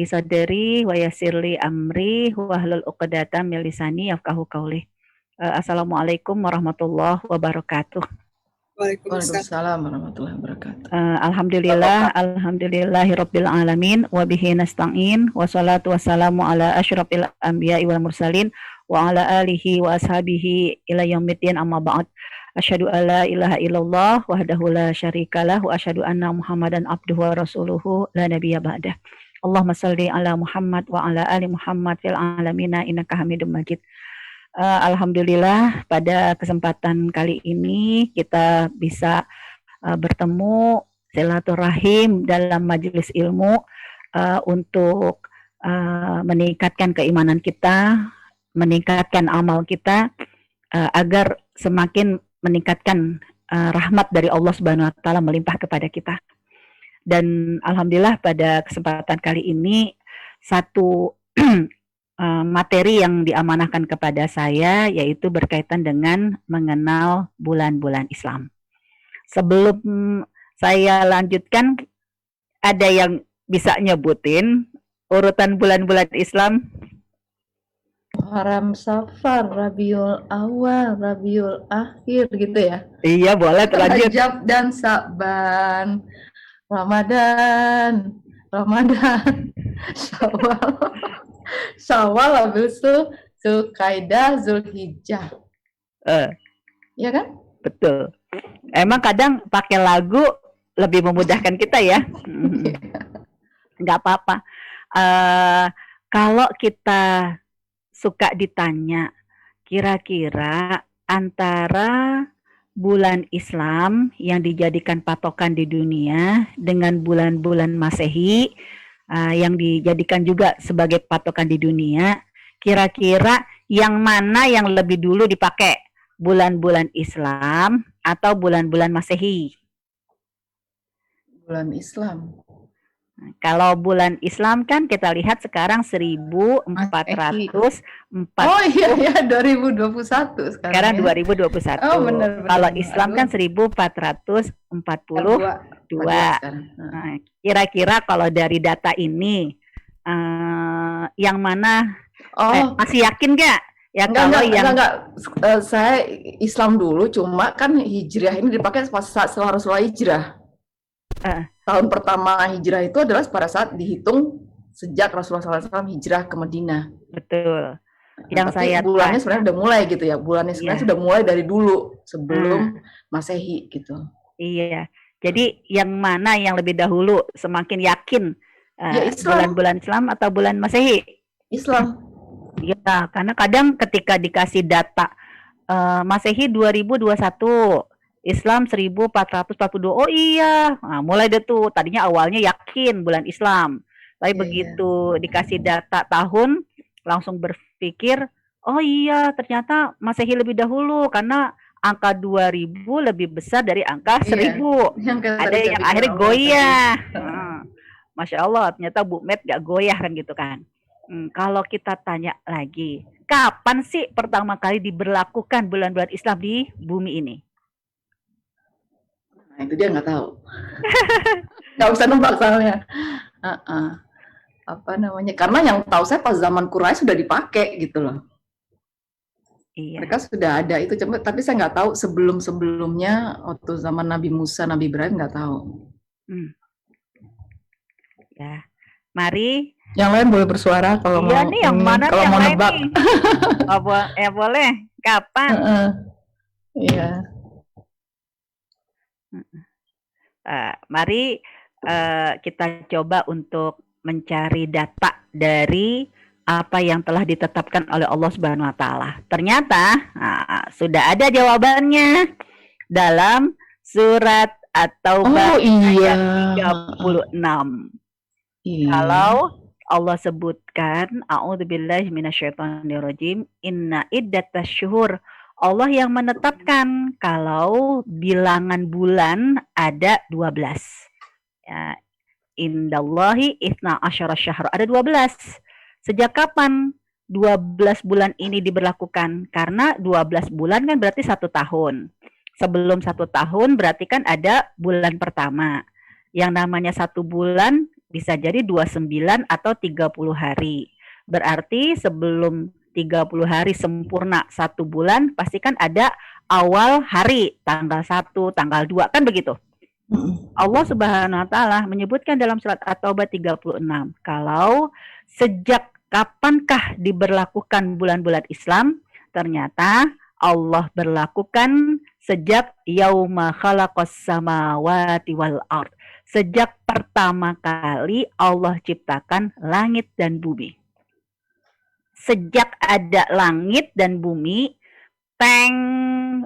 sadri wa yassir li amri wahlul 'uqdatam min lisani yafqahu qawli. Assalamualaikum warahmatullahi wabarakatuh. Waalaikumsalam warahmatullahi wabarakatuh. Alhamdulillahirabbil alamin wa bihi nasta'in wa salatu wassalamu ala asyrafil anbiya'i wal mursalin wa ala alihi wa ashabihi ila yaumiddin amma ba'd. Asyhadu alla ilaha illallah wahdahu la syarikalah wa asyhadu anna Muhammadan abduhu wa rasuluhu la nabiyya ba'dah. Allahumma shalli ala Muhammad wa ala ali Muhammad fil alamina innaka Hamidum Majid. Alhamdulillah pada kesempatan kali ini kita bisa bertemu silaturahim dalam majelis ilmu untuk meningkatkan keimanan kita, meningkatkan amal kita agar semakin meningkatkan rahmat dari Allah Subhanahu wa taala melimpah kepada kita. Dan alhamdulillah pada kesempatan kali ini satu materi yang diamanahkan kepada saya yaitu berkaitan dengan mengenal bulan-bulan Islam. Sebelum saya lanjutkan, ada yang bisa nyebutin urutan bulan-bulan Islam? Muharram, Safar, Rabiul Awal, Rabiul Akhir gitu ya? Iya, boleh terlanjut. Rajab dan Sa'ban, Ramadan, Syawal, habis itu Zulkaidah, Zulhijjah. Iya kan? Betul. Emang kadang pakai lagu lebih memudahkan kita ya. Nggak apa-apa. Kalau kita suka ditanya, kira-kira antara bulan Islam yang dijadikan patokan di dunia dengan bulan-bulan Masehi yang dijadikan juga sebagai patokan di dunia, kira-kira yang mana yang lebih dulu dipakai? Bulan-bulan Islam atau bulan-bulan Masehi? Bulan Islam. Kalau bulan Islam kan kita lihat sekarang 1400. Oh iya 2021 sekarang ya. 2021. Oh, benar. Kalau Islam kan 1442. Nah, kira-kira kalau dari data ini yang mana masih yakin nggak? Ya enggak. Saya Islam dulu, cuma kan hijriah ini dipakai setelah Rasulullah hijrah. Tahun pertama hijrah itu adalah pada saat dihitung sejak Rasulullah SAW hijrah ke Madinah. Betul. Yang saya bulannya sebenarnya udah mulai gitu ya. Bulannya sebenarnya sudah mulai dari dulu sebelum Masehi gitu. Iya. Jadi yang mana yang lebih dahulu semakin yakin bulan-bulan Islam atau bulan Masehi? Islam. Ya, karena kadang ketika dikasih data Masehi 2021, Islam 1442. Oh iya, nah, mulai deh tuh. Tadinya awalnya yakin bulan Islam, tapi begitu dikasih data tahun, langsung berpikir, oh iya, ternyata Masehi lebih dahulu karena angka 2000 lebih besar dari angka 1000. Ada yang akhirnya goyah. Masya Allah, ternyata Bu Met gak goyah kan gitu kan. Kalau kita tanya lagi, kapan sih pertama kali diberlakukan bulan-bulan Islam di bumi ini? Nah, itu dia nggak tahu. Nggak usah nebak soalnya. Apa namanya? Karena yang tahu saya pas zaman Quraisy sudah dipakai gitu loh. Iya. Mereka sudah ada itu, tapi saya nggak tahu sebelum-sebelumnya waktu zaman Nabi Musa, Nabi Ibrahim nggak tahu. Ya, mari. Yang lain boleh bersuara kalau mau. Nih, yang mana kalau yang mau nebak. Boleh. Kapan? Iya. Mari kita coba untuk mencari data dari apa yang telah ditetapkan oleh Allah Subhanahu wa taala. Ternyata sudah ada jawabannya dalam surat At-Taubah ayat 36. Iya. Kalau Allah sebutkan a'udzubillahi minasyaitonirrajim, inna iddatasy syuhur, Allah yang menetapkan kalau bilangan bulan ada 12. Ya, indallahi itsna asyara syahr, ada 12. Sejak kapan 12 bulan ini diberlakukan? Karena 12 bulan kan berarti 1 tahun. Sebelum 1 tahun berarti kan ada bulan pertama. Yang namanya 1 bulan bisa jadi 29 atau 30 hari. Berarti sebelum 30 hari sempurna 1 bulan, pasti kan ada awal hari, tanggal 1, tanggal 2, kan begitu? Allah Subhanahu wa taala menyebutkan dalam surat At-Taubah 36, kalau sejak kapankah diberlakukan bulan-bulan Islam? Ternyata Allah berlakukan sejak yauma khalaqas samawati wal ard. Sejak pertama kali Allah ciptakan langit dan bumi. Sejak ada langit dan bumi,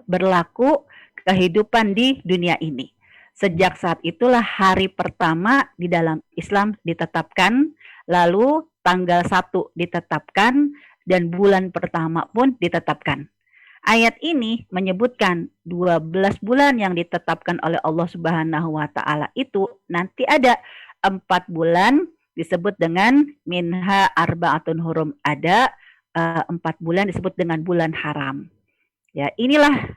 berlaku kehidupan di dunia ini. Sejak saat itulah hari pertama di dalam Islam ditetapkan, lalu tanggal 1 ditetapkan, dan bulan pertama pun ditetapkan. Ayat ini menyebutkan 12 bulan yang ditetapkan oleh Allah Subhanahu wa taala itu nanti ada 4 bulan disebut dengan minha arba'atun hurum, ada 4 bulan disebut dengan bulan haram. Ya, inilah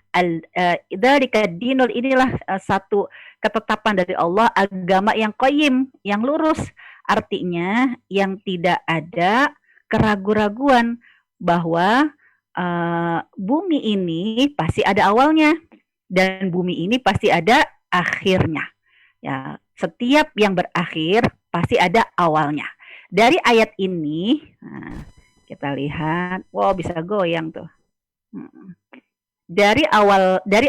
dzalika dinul, inilah satu ketetapan dari Allah, agama yang qayyim, yang lurus. Artinya yang tidak ada keraguan-raguan bahwa bumi ini pasti ada awalnya dan bumi ini pasti ada akhirnya. Ya, setiap yang berakhir pasti ada awalnya. Dari ayat ini, kita lihat, wow, bisa goyang tuh. Dari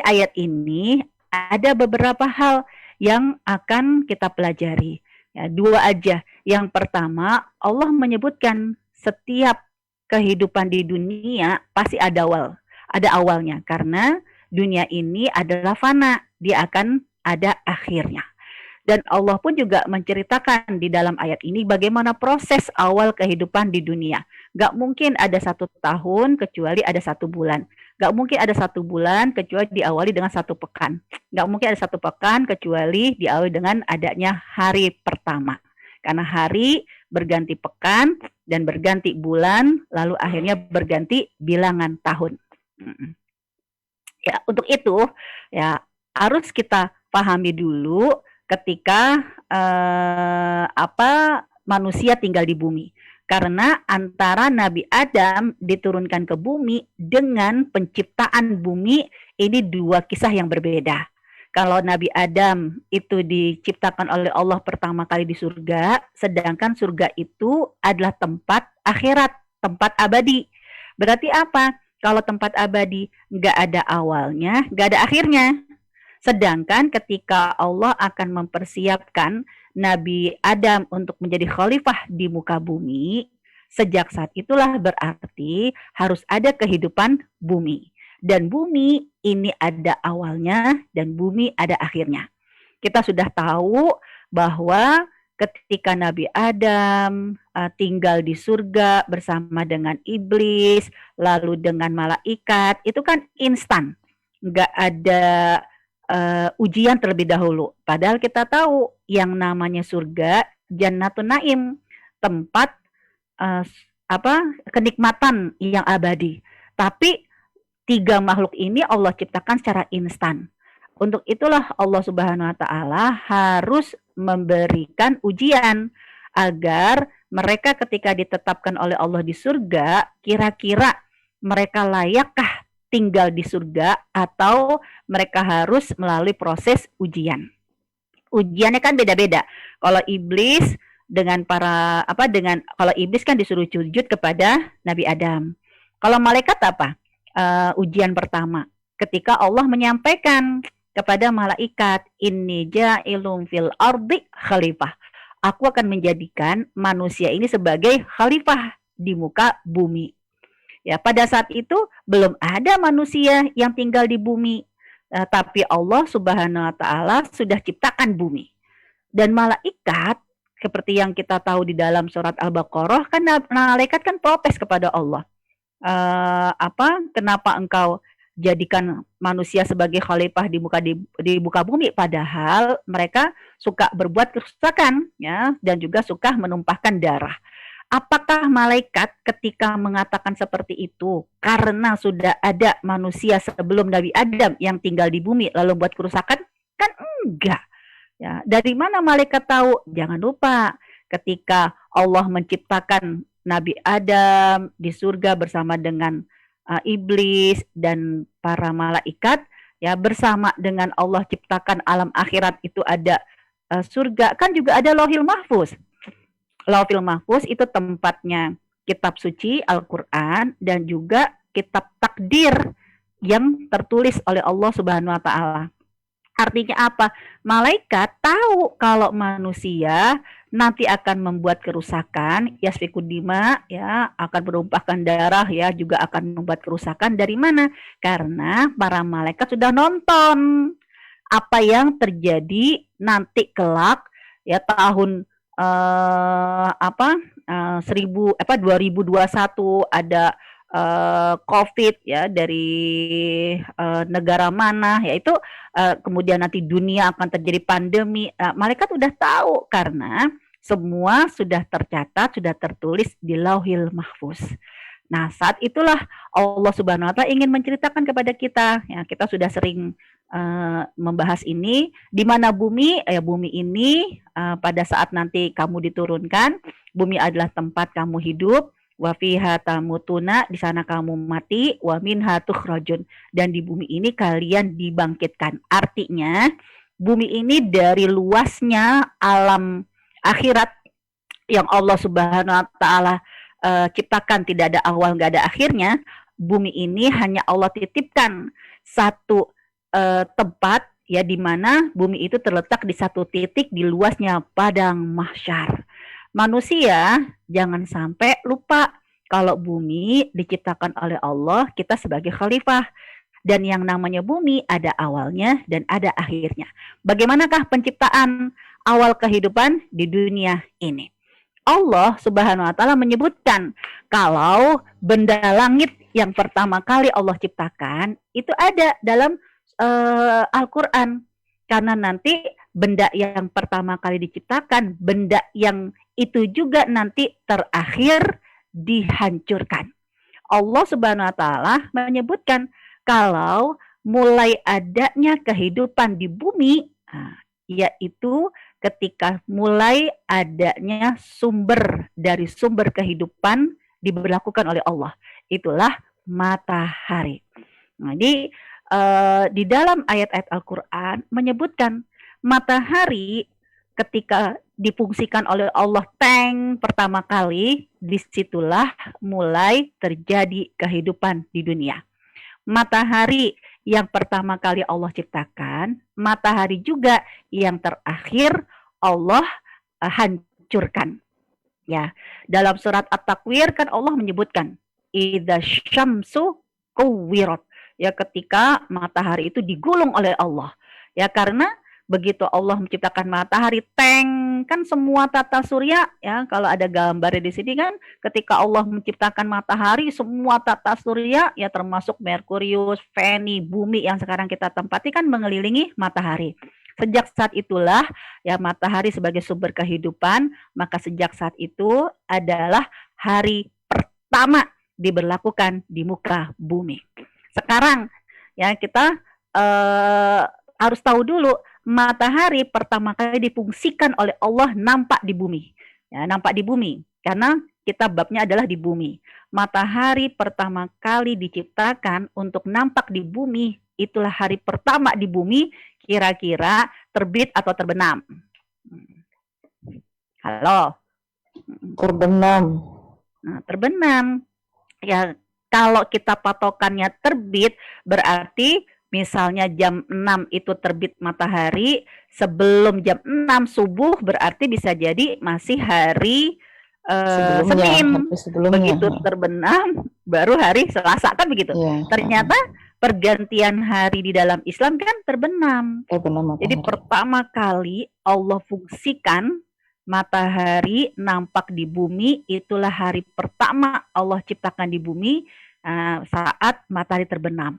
ayat ini ada beberapa hal yang akan kita pelajari. Ya, 2 aja. Yang pertama, Allah menyebutkan setiap kehidupan di dunia pasti ada awalnya, karena dunia ini adalah fana, dia akan ada akhirnya. Dan Allah pun juga menceritakan di dalam ayat ini bagaimana proses awal kehidupan di dunia. Gak mungkin ada 1 tahun kecuali ada 1 bulan. Gak mungkin ada 1 bulan kecuali diawali dengan 1 pekan. Gak mungkin ada 1 pekan kecuali diawali dengan adanya hari pertama. Karena hari berganti pekan dan berganti bulan, lalu akhirnya berganti bilangan tahun. Ya, untuk itu ya harus kita pahami dulu ketika manusia tinggal di bumi. Karena antara Nabi Adam diturunkan ke bumi dengan penciptaan bumi, ini 2 kisah yang berbeda. Kalau Nabi Adam itu diciptakan oleh Allah pertama kali di surga, sedangkan surga itu adalah tempat akhirat, tempat abadi. Berarti apa? Kalau tempat abadi nggak ada awalnya, nggak ada akhirnya. Sedangkan ketika Allah akan mempersiapkan Nabi Adam untuk menjadi khalifah di muka bumi, sejak saat itulah berarti harus ada kehidupan bumi. Dan bumi ini ada awalnya dan bumi ada akhirnya. Kita sudah tahu bahwa ketika Nabi Adam tinggal di surga bersama dengan iblis, lalu dengan malaikat, itu kan instan. Nggak ada ujian terlebih dahulu. Padahal kita tahu yang namanya surga, Jannatun Naim, tempat kenikmatan yang abadi. Tapi 3 makhluk ini Allah ciptakan secara instan. Untuk itulah Allah Subhanahu wa taala harus memberikan ujian agar mereka ketika ditetapkan oleh Allah di surga, kira-kira mereka layakkah tinggal di surga atau mereka harus melalui proses ujian. Ujiannya kan beda-beda. Kalau iblis kalau iblis kan disuruh sujud kepada Nabi Adam. Kalau malaikat apa? Ujian pertama ketika Allah menyampaikan kepada malaikat, inni ja'ilun fil ardi khalifah, aku akan menjadikan manusia ini sebagai khalifah di muka bumi. Ya, pada saat itu belum ada manusia yang tinggal di bumi, tapi Allah Subhanahu wa taala sudah ciptakan bumi. Dan malaikat seperti yang kita tahu di dalam surat Al-Baqarah, kan malaikat kan protes kepada Allah. Kenapa engkau jadikan manusia sebagai khalifah di muka bumi, padahal mereka suka berbuat kerusakan, ya, dan juga suka menumpahkan darah. Apakah malaikat ketika mengatakan seperti itu karena sudah ada manusia sebelum Nabi Adam yang tinggal di bumi lalu buat kerusakan? Kan enggak. Ya, dari mana malaikat tahu? Jangan lupa, ketika Allah menciptakan Nabi Adam di surga bersama dengan iblis dan para malaikat, ya, bersama dengan Allah ciptakan alam akhirat itu ada surga, kan juga ada Lauhil Mahfuz. Lauhil Mahfuz itu tempatnya kitab suci Al-Qur'an dan juga kitab takdir yang tertulis oleh Allah Subhanahu wa taala. Artinya apa? Malaikat tahu kalau manusia nanti akan membuat kerusakan, yasfikud dima, ya, akan menumpahkan darah, ya, juga akan membuat kerusakan. Dari mana? Karena para malaikat sudah nonton apa yang terjadi nanti kelak, ya, tahun 2021 ada COVID, ya, dari negara mana, yaitu kemudian nanti dunia akan terjadi pandemi. Malaikat udah tahu karena semua sudah tercatat, sudah tertulis di Lauhil Mahfuz. Nah, saat itulah Allah Subhanahu wa taala ingin menceritakan kepada kita, ya, kita sudah sering membahas ini, di mana bumi ini pada saat nanti kamu diturunkan, bumi adalah tempat kamu hidup, wa fiha tamutuna, di sana kamu mati, wa minha tukhrajun, dan di bumi ini kalian dibangkitkan. Artinya bumi ini dari luasnya alam akhirat yang Allah Subhanahu wa taala ciptakan, tidak ada awal, nggak ada akhirnya. Bumi ini hanya Allah titipkan satu tempat, ya, di mana bumi itu terletak di satu titik di luasnya padang mahsyar. Manusia jangan sampai lupa kalau bumi diciptakan oleh Allah, kita sebagai khalifah. Dan yang namanya bumi ada awalnya dan ada akhirnya. Bagaimanakah penciptaan awal kehidupan di dunia ini? Allah Subhanahu wa taala menyebutkan kalau benda langit yang pertama kali Allah ciptakan itu ada dalam Al-Qur'an. Karena nanti benda yang pertama kali diciptakan, benda yang itu juga nanti terakhir dihancurkan. Allah Subhanahu wa taala menyebutkan kalau mulai adanya kehidupan di bumi, yaitu ketika mulai adanya sumber dari sumber kehidupan diberlakukan oleh Allah, itulah matahari. Jadi di dalam ayat-ayat Al-Qur'an menyebutkan matahari ketika difungsikan oleh Allah pertama kali, disitulah mulai terjadi kehidupan di dunia. Matahari yang pertama kali Allah ciptakan, matahari juga yang terakhir Allah hancurkan. Ya, dalam surat At-Takwir kan Allah menyebutkan idza syamsu kuwirat, ya, ketika matahari itu digulung oleh Allah. Ya, karena begitu Allah menciptakan matahari, kan semua tata surya, ya, kalau ada gambar di sini kan, ketika Allah menciptakan matahari, semua tata surya, ya, termasuk Merkurius, Venus, bumi yang sekarang kita tempati kan mengelilingi matahari. Sejak saat itulah, ya, matahari sebagai sumber kehidupan, maka sejak saat itu adalah hari pertama diberlakukan di muka bumi. Sekarang, ya, kita harus tahu dulu matahari pertama kali difungsikan oleh Allah nampak di bumi. Ya, nampak di bumi karena kita babnya adalah di bumi. Matahari pertama kali diciptakan untuk nampak di bumi, itulah hari pertama di bumi, kira-kira terbit atau terbenam. Halo. Terbenam. Nah, terbenam. Ya, kalau kita patokannya terbit, berarti misalnya jam 6 itu terbit matahari, sebelum jam 6 subuh berarti bisa jadi masih hari Senin. Begitu terbenam, baru hari Selasa, kan begitu. Ya. Ternyata pergantian hari di dalam Islam kan terbenam. Jadi pertama kali Allah fungsikan matahari nampak di bumi, itulah hari pertama Allah ciptakan di bumi saat matahari terbenam.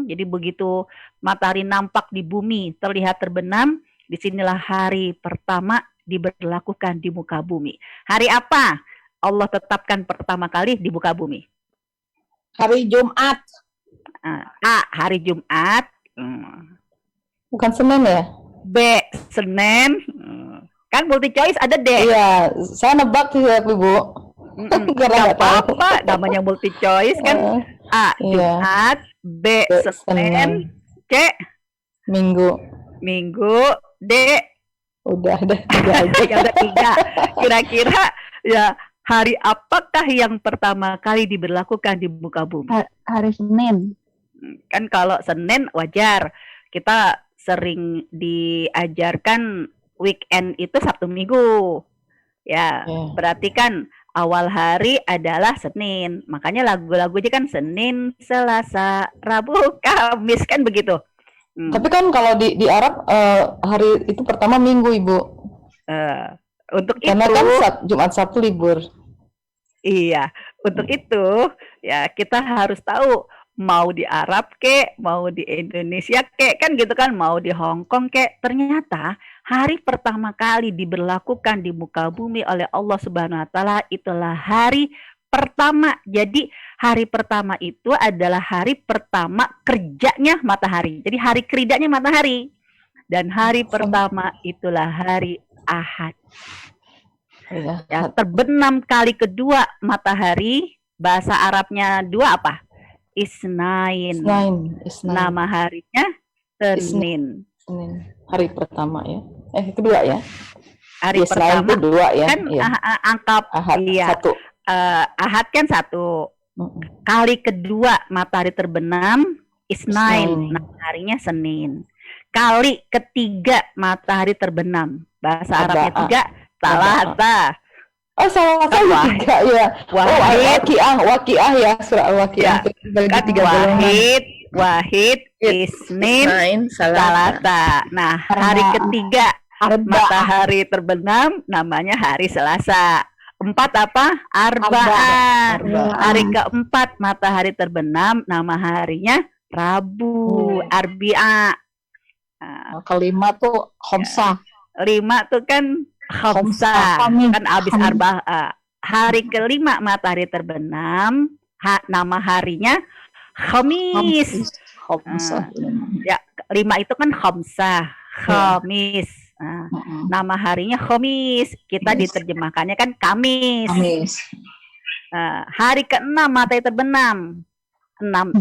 Jadi begitu matahari nampak di bumi, terlihat terbenam, disinilah hari pertama diberlakukan di muka bumi. Hari apa Allah tetapkan pertama kali di muka bumi? Hari Jumat. Hari Jumat. Bukan Senin ya? B, Senin. Kan multi choice ada D. Iya, saya nebak sih tapi Bu. Karena Gak apa-apa, namanya multi choice kan. A. Iya. Jumat, B. Senin, C. Minggu. D. Udah Ya udah 3. Kira-kira ya hari apakah yang pertama kali diberlakukan di muka bumi? Hari Senin. Kan kalau Senin wajar. Kita sering diajarkan weekend itu Sabtu Minggu. Ya, berarti kan awal hari adalah Senin. Makanya lagu-lagunya kan Senin, Selasa, Rabu, Kamis kan begitu. Tapi kan kalau di Arab hari itu pertama Minggu, Ibu. Untuk karena itu, kan Jumat Sabtu libur. Iya, untuk itu ya kita harus tahu mau di Arab kek, mau di Indonesia kek, kan gitu kan, mau di Hong Kong kek. Ternyata hari pertama kali diberlakukan di muka bumi oleh Allah Subhanahu wa taala itulah hari pertama. Jadi hari pertama itu adalah hari pertama kerjanya matahari. Jadi hari kerjanya matahari. Dan hari pertama itulah hari Ahad. Ya, terbenam kali kedua matahari, bahasa Arabnya 2 apa? Isnain. Nama harinya Senin. Hari pertama ya. Kedua ya. Hari pertama itu 2 ya. Kan angka Ahad, iya. 1. Ahad kan 1. Kali kedua matahari terbenam Isnain. Nama harinya Senin. Kali ketiga matahari terbenam, bahasa Arabnya 3 Salasa. Salasa juga ya. Waqiah ya, surah Waqiah. Wahid, Isnin, Salasa. Nah, hari ketiga matahari terbenam namanya hari Selasa. 4 apa? Arba'ah. Hari keempat matahari terbenam nama harinya Rabu, Arbi'a. Kelima tuh Khamsah. 5 tuh kan Khamsah, kan abis Arba'ah. Hari kelima matahari terbenam, nama harinya Khamis. Ya, 5 itu kan Khamsah, Khamis. Nama harinya Khamis. Kita diterjemahkannya kan Kamis. Hari ke-6 matahari terbenam. 6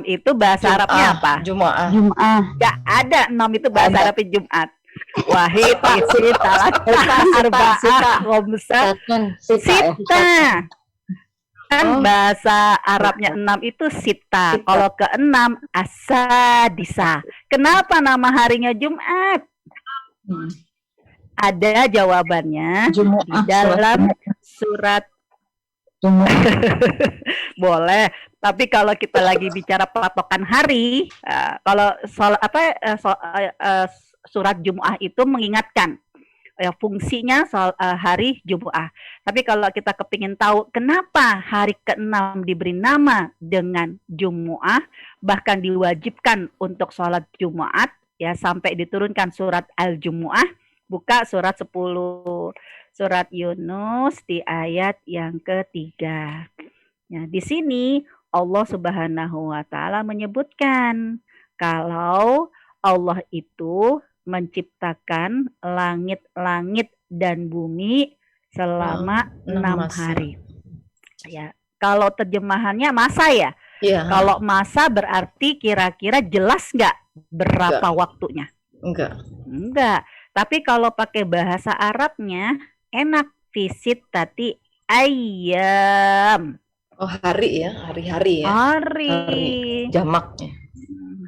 itu bahasa Arabnya apa? Jum'ah. Gak ada 6 itu bahasa Arabnya Jumat. Wahid, Isnin, Salasa, Arba'ah, Khamsah, Sita. Kan bahasa Arabnya 6 itu Sita. Kalau ke-6 Asadisa. Kenapa nama harinya Jumat? Ada jawabannya di dalam surat. Boleh. Tapi kalau kita lagi bicara patokan hari, kalau surat Jumu'ah itu mengingatkan fungsinya hari Jumu'ah. Tapi kalau kita kepingin tahu kenapa hari ke-6 diberi nama dengan Jumu'ah, bahkan diwajibkan untuk sholat Jumat, ya sampai diturunkan surat Al-Jumu'ah, buka surat 10, surat Yunus di ayat yang ketiga. Ya, di sini Allah Subhanahu wa taala menyebutkan kalau Allah itu menciptakan langit-langit dan bumi selama 6 hari. Ya, kalau terjemahannya masa ya. Kalau masa berarti kira-kira jelas nggak berapa waktunya? Enggak. Tapi kalau pakai bahasa Arabnya enak, visit tati ayam. Hari ya, hari-hari ya. Hari. Jamaknya.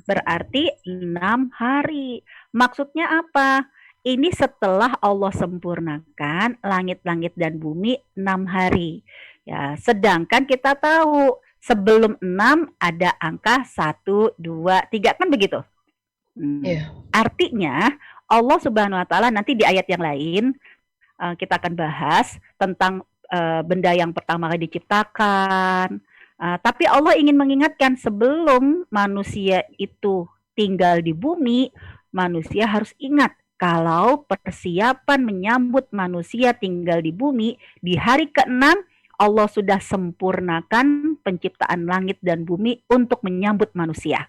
Berarti 6 hari. Maksudnya apa? Ini setelah Allah sempurnakan langit-langit dan bumi 6 hari. Ya, sedangkan kita tahu sebelum 6 ada angka 1, 2, 3 kan begitu. Artinya Allah Subhanahu wa taala nanti di ayat yang lain kita akan bahas tentang benda yang pertama kali diciptakan. Tapi Allah ingin mengingatkan sebelum manusia itu tinggal di bumi, manusia harus ingat kalau persiapan menyambut manusia tinggal di bumi di hari ke-6 Allah sudah sempurnakan penciptaan langit dan bumi untuk menyambut manusia.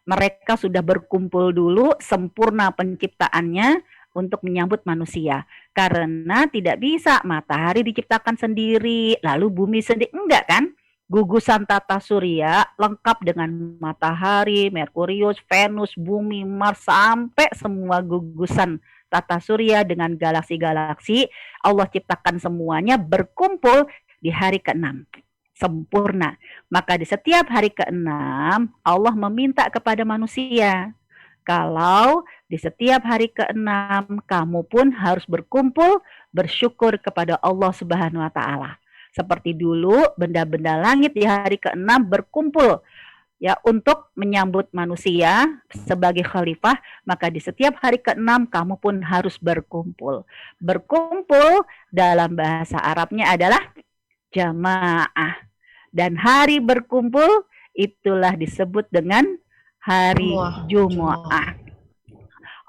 Mereka sudah berkumpul dulu, sempurna penciptaannya, untuk menyambut manusia. Karena tidak bisa matahari diciptakan sendiri, lalu bumi sendiri, enggak kan? Gugusan tata surya lengkap dengan matahari, Merkurius, Venus, bumi, Mars, sampai semua gugusan tata surya dengan galaksi-galaksi, Allah ciptakan semuanya berkumpul di hari ke-6. Sempurna. Maka di setiap hari ke-6, Allah meminta kepada manusia, kalau di setiap hari ke-6 kamu pun harus berkumpul bersyukur kepada Allah Subhanahu wa taala. Seperti dulu benda-benda langit di hari ke-6 berkumpul ya untuk menyambut manusia sebagai khalifah, maka di setiap hari ke-6 kamu pun harus berkumpul. Berkumpul dalam bahasa Arabnya adalah jamaah. Dan hari berkumpul itulah disebut dengan hari Jumu'ah.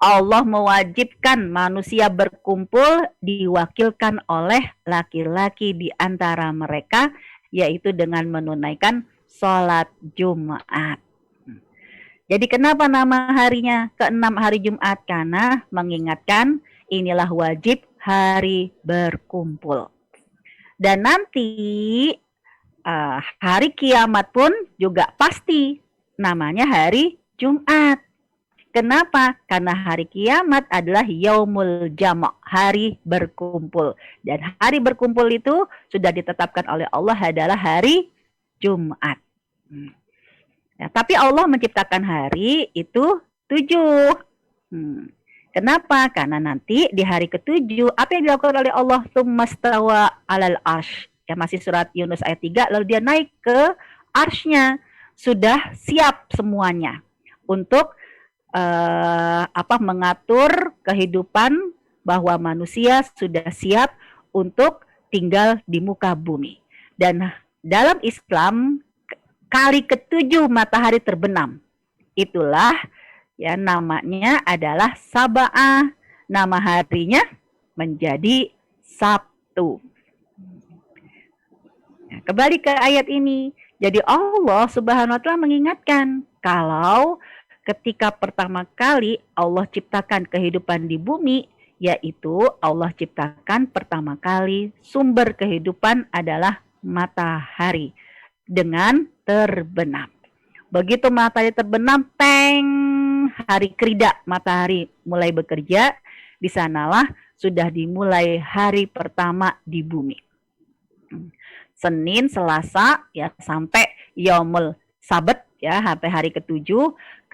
Allah mewajibkan manusia berkumpul diwakilkan oleh laki-laki di antara mereka, yaitu dengan menunaikan sholat Jumat. Jadi kenapa nama harinya ke-6 hari Jumat? Karena mengingatkan inilah wajib hari berkumpul. Dan nanti hari kiamat pun juga pasti namanya hari Jumat. Kenapa? Karena hari kiamat adalah yaumul jama', hari berkumpul. Dan hari berkumpul itu sudah ditetapkan oleh Allah adalah hari Jumat. Ya, tapi Allah menciptakan hari itu 7. Kenapa? Karena nanti di hari ke-7, apa yang dilakukan oleh Allah? Tsummastawa alal arsh. Ya, masih surat Yunus ayat 3, lalu dia naik ke arsy-nya. Sudah siap semuanya untuk mengatur kehidupan, bahwa manusia sudah siap untuk tinggal di muka bumi. Dan dalam Islam kali ke-7 matahari terbenam. Itulah ya namanya adalah Saba'ah. Nama harinya menjadi Sabtu. Nah, kembali ke ayat ini. Jadi Allah Subhanahu wa taala mengingatkan kalau ketika pertama kali Allah ciptakan kehidupan di bumi, yaitu Allah ciptakan pertama kali sumber kehidupan adalah matahari dengan terbenam. Begitu matahari terbenam, teng, hari krida matahari mulai bekerja, di sanalah sudah dimulai hari pertama di bumi. Senin, Selasa, ya sampai Yaumul Sabat, ya sampai hari ke-7,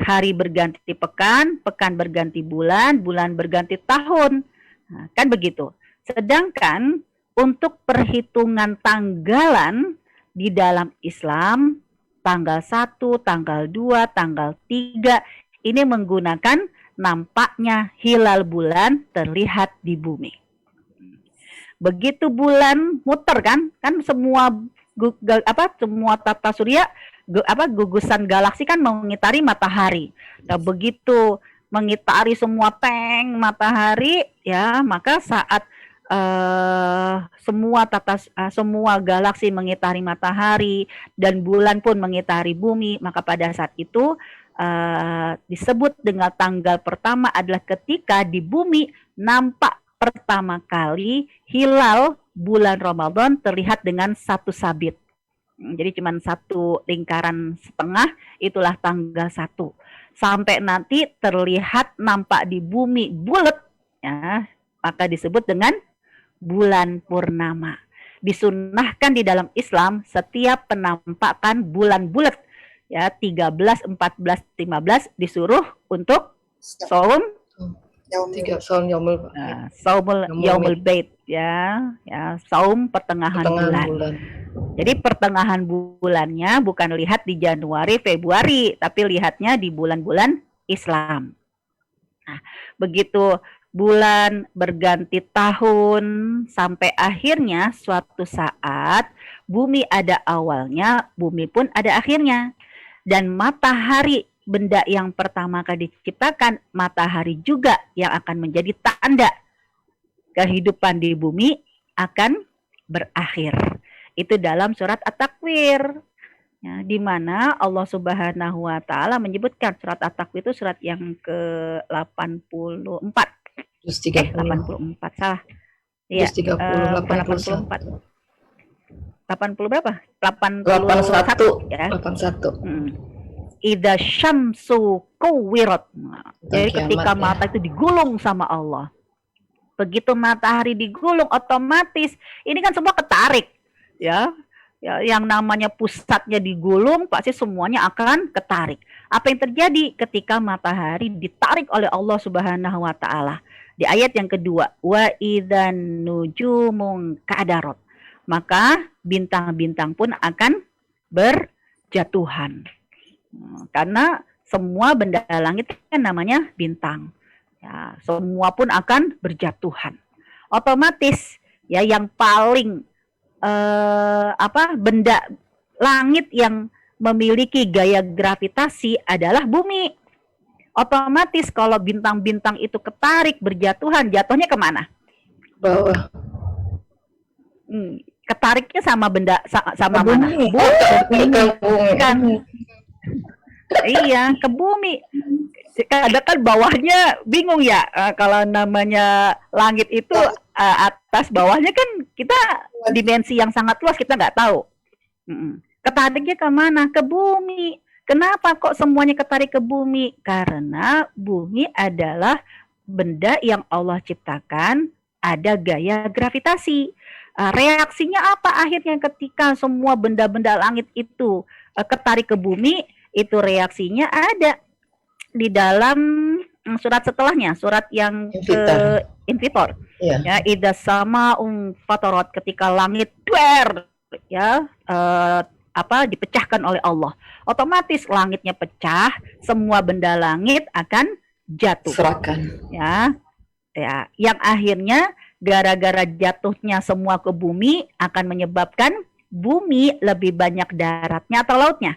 hari berganti pekan, pekan berganti bulan, bulan berganti tahun. Nah, kan begitu. Sedangkan untuk perhitungan tanggalan di dalam Islam, tanggal 1, tanggal 2, tanggal 3, ini menggunakan nampaknya hilal bulan terlihat di bumi. Begitu bulan muter kan semua semua tata surya gugusan galaksi kan mengitari matahari. Nah, begitu mengitari semua teng matahari, ya maka saat semua galaksi mengitari matahari dan bulan pun mengitari bumi, maka pada saat itu disebut dengan tanggal pertama adalah ketika di bumi nampak pertama kali hilal bulan Ramadan terlihat dengan satu sabit. Jadi cuma satu lingkaran setengah, itulah tanggal 1. Sampai nanti terlihat nampak di bumi bulat, ya, maka disebut dengan bulan purnama. Disunnahkan di dalam Islam setiap penampakan bulan bulat, ya 13, 14, 15 disuruh untuk saum saumul yaumul bait, ya saum pertengahan bulan. Jadi pertengahan bulannya bukan lihat di Januari, Februari, tapi lihatnya di bulan-bulan Islam. Nah, begitu bulan berganti tahun sampai akhirnya suatu saat bumi ada awalnya, bumi pun ada akhirnya. Dan matahari, benda yang pertama kali diciptakan, matahari juga yang akan menjadi tanda kehidupan di bumi akan berakhir. Itu dalam surat At-Takwir, ya, di mana Allah Subhanahu wa taala menyebutkan, surat At-Takwir itu surat yang ke-84. Juz 30. 84 salah. Iya, Juz 30, 84. 80 berapa? 81 ya. 81. Idza syamsu kuwirat. Jadi ketika Kiamat, mata itu digulung sama Allah. Begitu matahari digulung, otomatis ini kan semua ketarik, ya. Ya, yang namanya pusatnya digulung, pasti semuanya akan ketarik. Apa yang terjadi ketika matahari ditarik oleh Allah Subhanahu wa taala? Di ayat yang kedua, wa idzan nujumun kadarat. Maka bintang-bintang pun akan berjatuhan. Karena semua benda langit kan namanya bintang. Ya, semua pun akan berjatuhan. Otomatis ya yang paling benda langit yang memiliki gaya gravitasi adalah bumi. Otomatis kalau bintang-bintang itu ketarik berjatuhan, jatuhnya kemana? Bawah. Ketariknya sama benda sama bumi. Bumi. Kan. Iya, ke bumi. Kadang kan bawahnya bingung ya, kalau namanya langit itu atas bawahnya kan kita dimensi yang sangat luas, kita nggak tahu. Ketariknya ke mana? Ke bumi. Kenapa kok semuanya ketarik ke bumi? Karena bumi adalah benda yang Allah ciptakan, ada gaya gravitasi. Reaksinya apa akhirnya ketika semua benda-benda langit itu ketarik ke bumi? Itu reaksinya ada di dalam surat setelahnya, surat yang ke Infitor. Ya, idza sama fatarat, ketika langit ya dipecahkan oleh Allah. Otomatis langitnya pecah, semua benda langit akan jatuh. Serakan. Ya. Yang akhirnya gara-gara jatuhnya semua ke bumi akan menyebabkan bumi lebih banyak daratnya atau lautnya?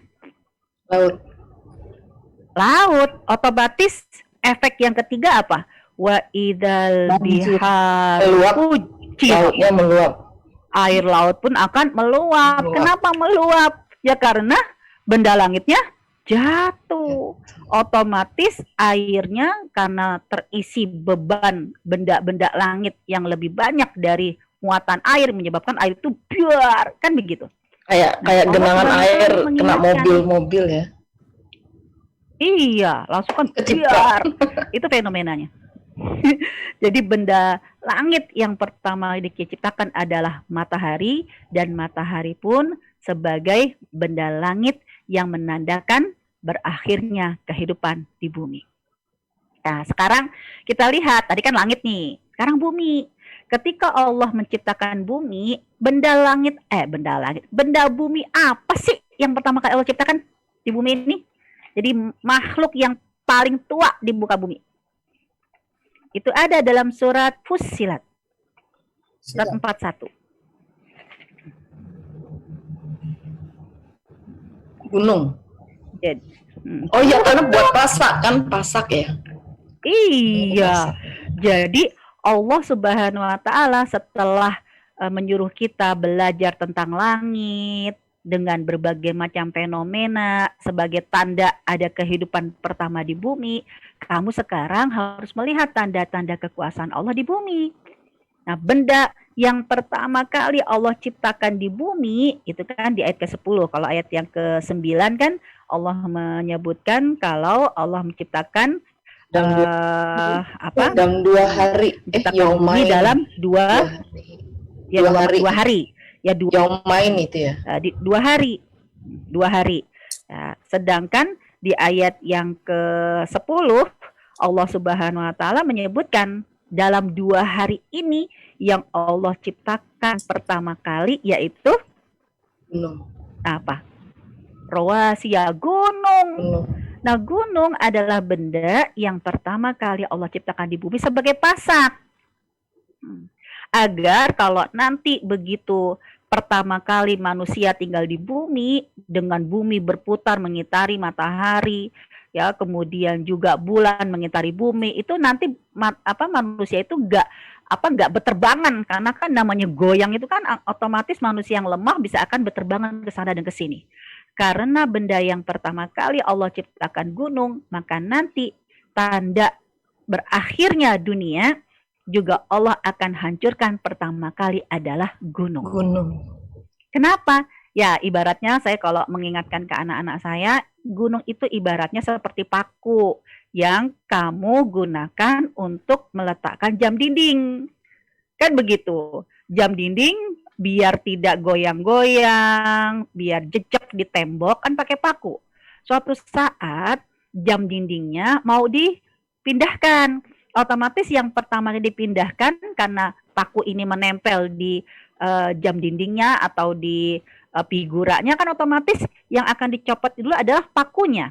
Laut. Otomatis efek yang ketiga apa? Wa idzal biharu lautnya meluap. Air laut pun akan meluap. Kenapa meluap? Ya karena benda langitnya jatuh. Otomatis airnya karena terisi beban benda-benda langit yang lebih banyak dari muatan air, menyebabkan air itu biar, kan begitu. Kayak genangan air kena mobil-mobil ya. Iya, langsung kan biar. Itu fenomenanya. Jadi benda langit yang pertama diciptakan adalah matahari, dan matahari pun sebagai benda langit yang menandakan berakhirnya kehidupan di bumi. Nah, sekarang kita lihat, tadi kan langit nih, sekarang bumi. Ketika Allah menciptakan bumi, benda bumi apa sih yang pertama kali Allah ciptakan di bumi ini? Jadi makhluk yang paling tua di muka bumi. Itu ada dalam surat Fussilat. Surat 41. Gunung. Oh iya, karena buat pasak ya. Iya. Jadi Allah Subhanahu wa taala setelah menyuruh kita belajar tentang langit dengan berbagai macam fenomena sebagai tanda ada kehidupan pertama di bumi, kamu sekarang harus melihat tanda-tanda kekuasaan Allah di bumi. Nah, benda yang pertama kali Allah ciptakan di bumi itu kan di ayat ke-10. Kalau ayat yang ke-9 kan Allah menyebutkan kalau Allah menciptakan dalam 2 hari. Bumi dalam dua hari. Ya, Yaumain itu ya. 2 hari. 2 hari. Ya, sedangkan di ayat yang ke-10 Allah Subhanahu wa taala menyebutkan dalam 2 hari ini yang Allah ciptakan pertama kali yaitu gunung. Apa? Rawasiya, gunung. Nah, gunung adalah benda yang pertama kali Allah ciptakan di bumi sebagai pasak. Agar kalau nanti begitu pertama kali manusia tinggal di bumi, dengan bumi berputar mengitari matahari, ya, kemudian juga bulan mengitari bumi, itu nanti manusia itu nggak berterbangan, karena kan namanya goyang itu kan otomatis manusia yang lemah bisa akan berterbangan ke sana dan ke sini. Karena benda yang pertama kali Allah ciptakan gunung, maka nanti tanda berakhirnya dunia juga Allah akan hancurkan pertama kali adalah gunung. Gunung. Kenapa? Ya, ibaratnya saya kalau mengingatkan ke anak-anak saya, gunung itu ibaratnya seperti paku yang kamu gunakan untuk meletakkan jam dinding. Kan begitu. Jam dinding biar tidak goyang-goyang, biar jejak di tembok kan pakai paku. Suatu saat jam dindingnya mau dipindahkan. Otomatis yang pertama dipindahkan karena paku ini menempel di jam dindingnya atau di figuranya, kan otomatis yang akan dicopot dulu adalah pakunya.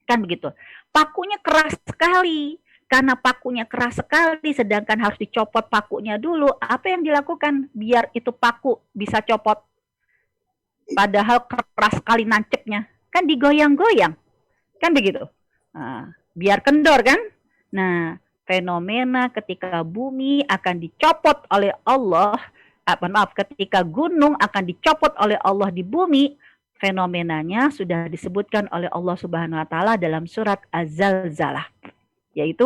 Kan begitu. Pakunya keras sekali. Karena pakunya keras sekali, sedangkan harus dicopot pakunya dulu. Apa yang dilakukan biar itu paku bisa copot? Padahal keras sekali nancepnya. Kan digoyang-goyang. Kan begitu. Nah, biar kendor kan? Nah, fenomena ketika bumi akan dicopot oleh Allah, ketika gunung akan dicopot oleh Allah di bumi, fenomenanya sudah disebutkan oleh Allah Subhanahu wa taala dalam surat Az-Zalzalah, yaitu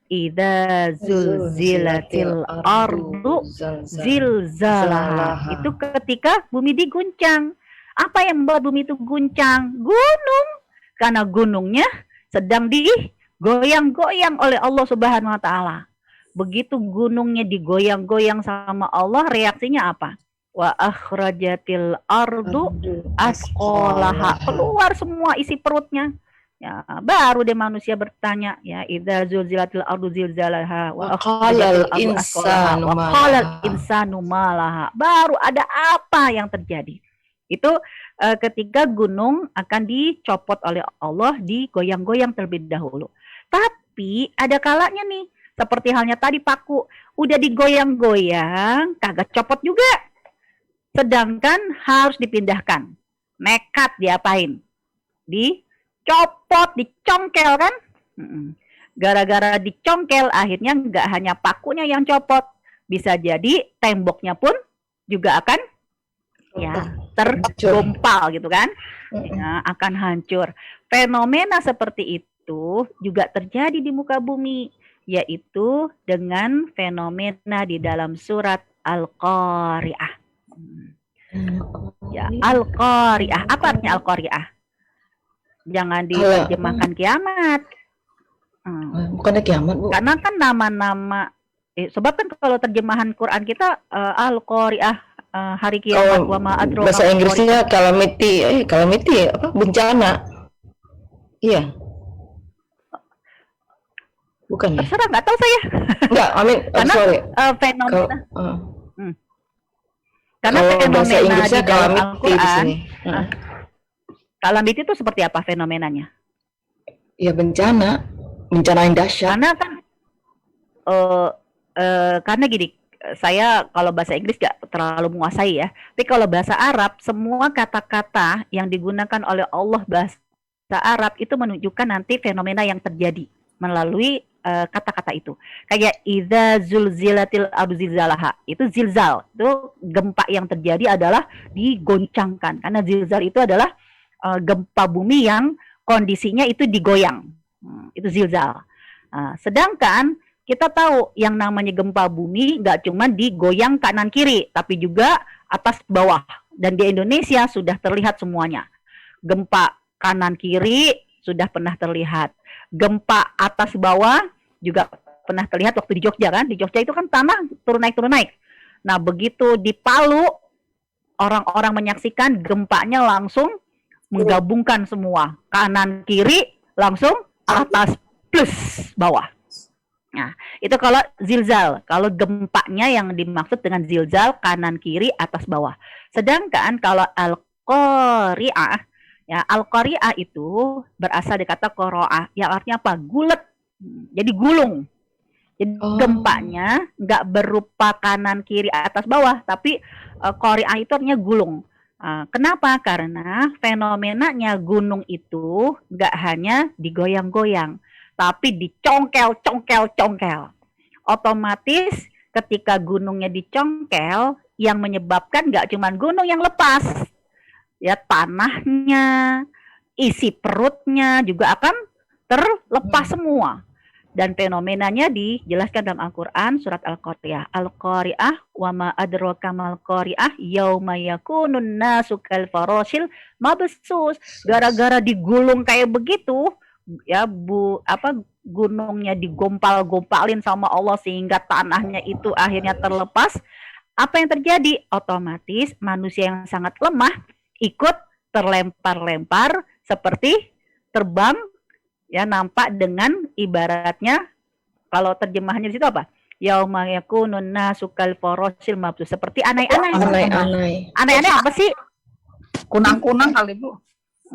idza zulzilatil ardu zilzalaha. Itu ketika bumi diguncang. Apa yang membuat bumi itu guncang? Gunung. Karena gunungnya sedang digoyang-goyang oleh Allah Subhanahu wa taala. Begitu gunungnya digoyang-goyang sama Allah, reaksinya apa? Wa akhrajatil ardu asqalaha. Keluar semua isi perutnya. Ya, baru deh manusia bertanya, ya, idza zulzilatil ardu zilzalaha wa qalal insanu malaha. Baru ada apa yang terjadi? Itu ketika gunung akan dicopot oleh Allah, digoyang-goyang terlebih dahulu. Tapi ada kalanya nih, seperti halnya tadi paku, udah digoyang-goyang, kagak copot juga. Sedangkan harus dipindahkan. Nekat diapain? Dicopot, dicongkel kan? Gara-gara dicongkel, akhirnya nggak hanya pakunya yang copot, bisa jadi temboknya pun juga akan tergompal gitu kan, ya, akan hancur. Fenomena seperti itu juga terjadi di muka bumi, yaitu dengan fenomena di dalam surat Al-Qari'ah. Ya, Al-Qari'ah. Apa artinya Al-Qari'ah? Jangan diterjemahkan kiamat. Bukannya kiamat, Bu. Karena kan nama-nama, sebab kan kalau terjemahan Quran kita Al-Qari'ah, hari kiamat, wa ma adraka. Bahasa Inggrisnya calamity, apa? Bencana. Iya. Bukan ya? Terserah, nggak tahu saya. Enggak, karena sorry. Fenomena. Karena bahasa Inggrisnya di dalam calamity di sini. Calamity itu seperti apa fenomenanya? Ya bencana yang dahsyat. Karena kan karena gini, saya kalau bahasa Inggris gak terlalu menguasai ya. Tapi kalau bahasa Arab, semua kata-kata yang digunakan oleh Allah bahasa Arab itu menunjukkan nanti fenomena yang terjadi melalui kata-kata itu. Kayak idza zulzilatil ardu zilzalaha. Itu zilzal. Itu gempa yang terjadi adalah digoncangkan. Karena zilzal itu adalah gempa bumi yang kondisinya itu digoyang. Itu zilzal. Sedangkan kita tahu yang namanya gempa bumi nggak cuma digoyang kanan kiri, tapi juga atas bawah. Dan di Indonesia sudah terlihat semuanya. Gempa kanan kiri sudah pernah terlihat. Gempa atas bawah juga pernah terlihat waktu di Jogja kan. Di Jogja itu kan tanah turun naik. Nah, begitu di Palu, orang-orang menyaksikan gempanya langsung menggabungkan semua. Kanan kiri langsung atas plus bawah. Nah, itu kalau zilzal. Kalau gempanya yang dimaksud dengan zilzal kanan kiri atas bawah. Sedangkan kalau al-qari'ah, ya, al-qari'ah itu berasal dari kata qoro'ah, yang artinya apa? Gulet. Jadi gulung. Jadi gempanya nggak berupa kanan kiri atas bawah, tapi qari'ah itu artinya gulung. Kenapa? Karena fenomenanya gunung itu nggak hanya digoyang-goyang, tapi dicongkel. Otomatis ketika gunungnya dicongkel, yang menyebabkan nggak cuma gunung yang lepas, ya, tanahnya, isi perutnya juga akan terlepas semua. Dan fenomenanya dijelaskan dalam Al-Quran surat Al-Qari'ah. Al-Qari'ah wa ma adraka mal qari'ah yauma yakunun nasu kal farasil mabsus. Gara-gara digulung kayak begitu, ya gunungnya digompal-gompalin sama Allah sehingga tanahnya itu akhirnya terlepas. Apa yang terjadi? Otomatis manusia yang sangat lemah ikut terlempar-lempar seperti terbang, ya, nampak dengan ibaratnya kalau terjemahannya di situ apa? Yauma yakunun nasu kal farasil mabsus, seperti anai-anai. Anai-anai apa sih? Kunang-kunang kali, Bu.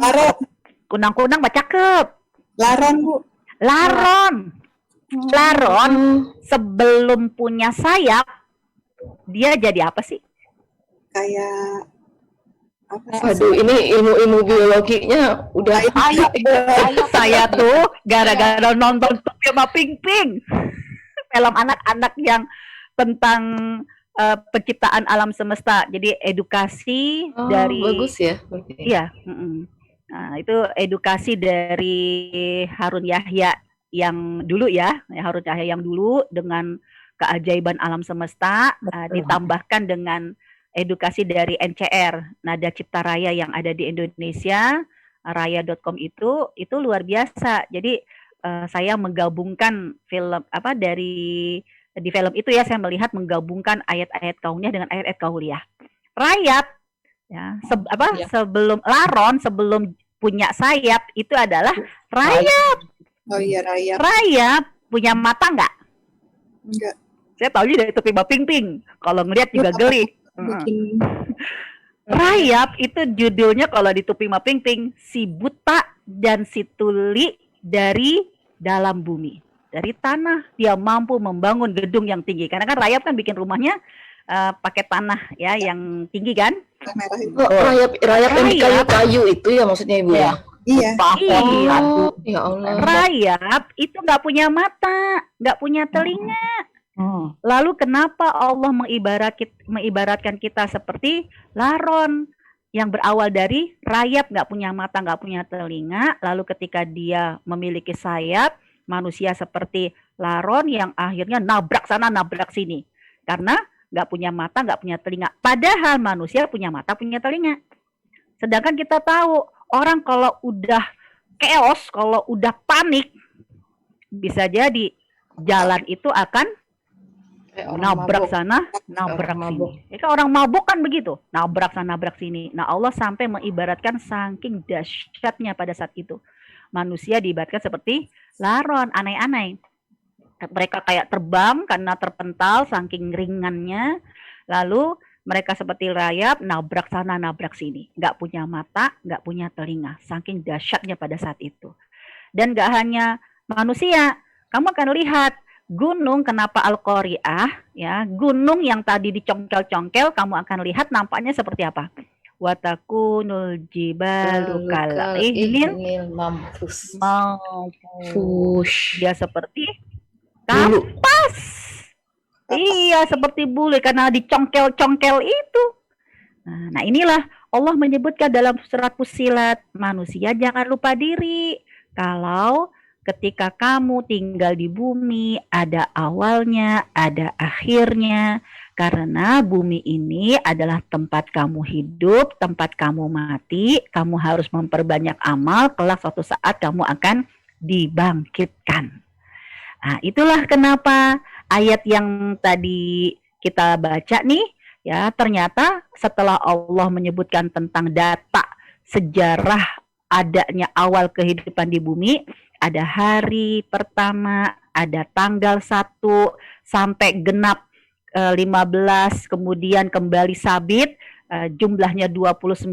Laron. Kunang-kunang baca cakep. Laron, Bu. Laron sebelum punya sayap dia jadi apa sih? Kayak apa sih? Waduh, ini ilmu-ilmu biologinya udah Saya tuh gara-gara nonton Tupi sama Ping Ping, film anak-anak yang tentang penciptaan alam semesta. Jadi edukasi dari bagus ya. Iya, Nah, itu edukasi dari Harun Yahya yang dulu ya, Harun Yahya yang dulu dengan keajaiban alam semesta, ditambahkan dengan edukasi dari NCR, Nada Cipta Raya yang ada di Indonesia, raya.com itu luar biasa. Jadi saya menggabungkan film di film itu ya, saya melihat menggabungkan ayat-ayat kauniyah dengan ayat-ayat kauliyah. Rayap ya, sebelum Laron, sebelum punya sayap itu adalah rayap. Oh iya, rayap. Rayap punya mata nggak? Enggak. Saya tahu dari Tupi Ping Ping. Kalau ngeliat juga geli. Rayap itu judulnya kalau di Tupi Ping Ping, si buta dan si tuli dari dalam bumi, dari tanah dia mampu membangun gedung yang tinggi. Karena kan rayap kan bikin rumahnya pakai tanah ya yang tinggi kan. Rayap yang di kayu-kayu itu ya maksudnya Ibu ya? Iya. Ya Allah. Rayap itu nggak punya mata, nggak punya telinga. Lalu kenapa Allah mengibaratkan kita seperti laron yang berawal dari rayap, nggak punya mata, nggak punya telinga, lalu ketika dia memiliki sayap, manusia seperti laron yang akhirnya nabrak sana, nabrak sini. Karena nggak punya mata, nggak punya telinga. Padahal manusia punya mata, punya telinga. Sedangkan kita tahu, orang kalau udah chaos, kalau udah panik, bisa jadi jalan itu akan nabrak sana, nabrak sini. Ya kan orang mabuk kan begitu, nabrak sana, nabrak sini. Nah Allah sampai mengibaratkan saking dahsyatnya pada saat itu. Manusia diibaratkan seperti laron, anai-anai. Mereka kayak terbang karena terpental saking ringannya. Lalu mereka seperti rayap, nabrak sana, nabrak sini. Nggak punya mata, nggak punya telinga. Saking dahsyatnya pada saat itu. Dan nggak hanya manusia, kamu akan lihat gunung, kenapa Al-Qari'ah ya, gunung yang tadi dicongkel-congkel, kamu akan lihat nampaknya seperti apa. Watakunul jibalu kal'ihnil mampus. Dia seperti kampas. Iya, seperti bulu karena dicongkel-congkel itu. Nah, inilah Allah menyebutkan dalam surat Fussilat, manusia jangan lupa diri. Kalau ketika kamu tinggal di bumi, ada awalnya, ada akhirnya. Karena bumi ini adalah tempat kamu hidup, tempat kamu mati. Kamu harus memperbanyak amal, kelak suatu saat kamu akan dibangkitkan. Nah, itulah kenapa ayat yang tadi kita baca nih, ya ternyata setelah Allah menyebutkan tentang data sejarah adanya awal kehidupan di bumi, ada hari pertama, ada tanggal 1 sampai genap 15, kemudian kembali sabit, jumlahnya 29,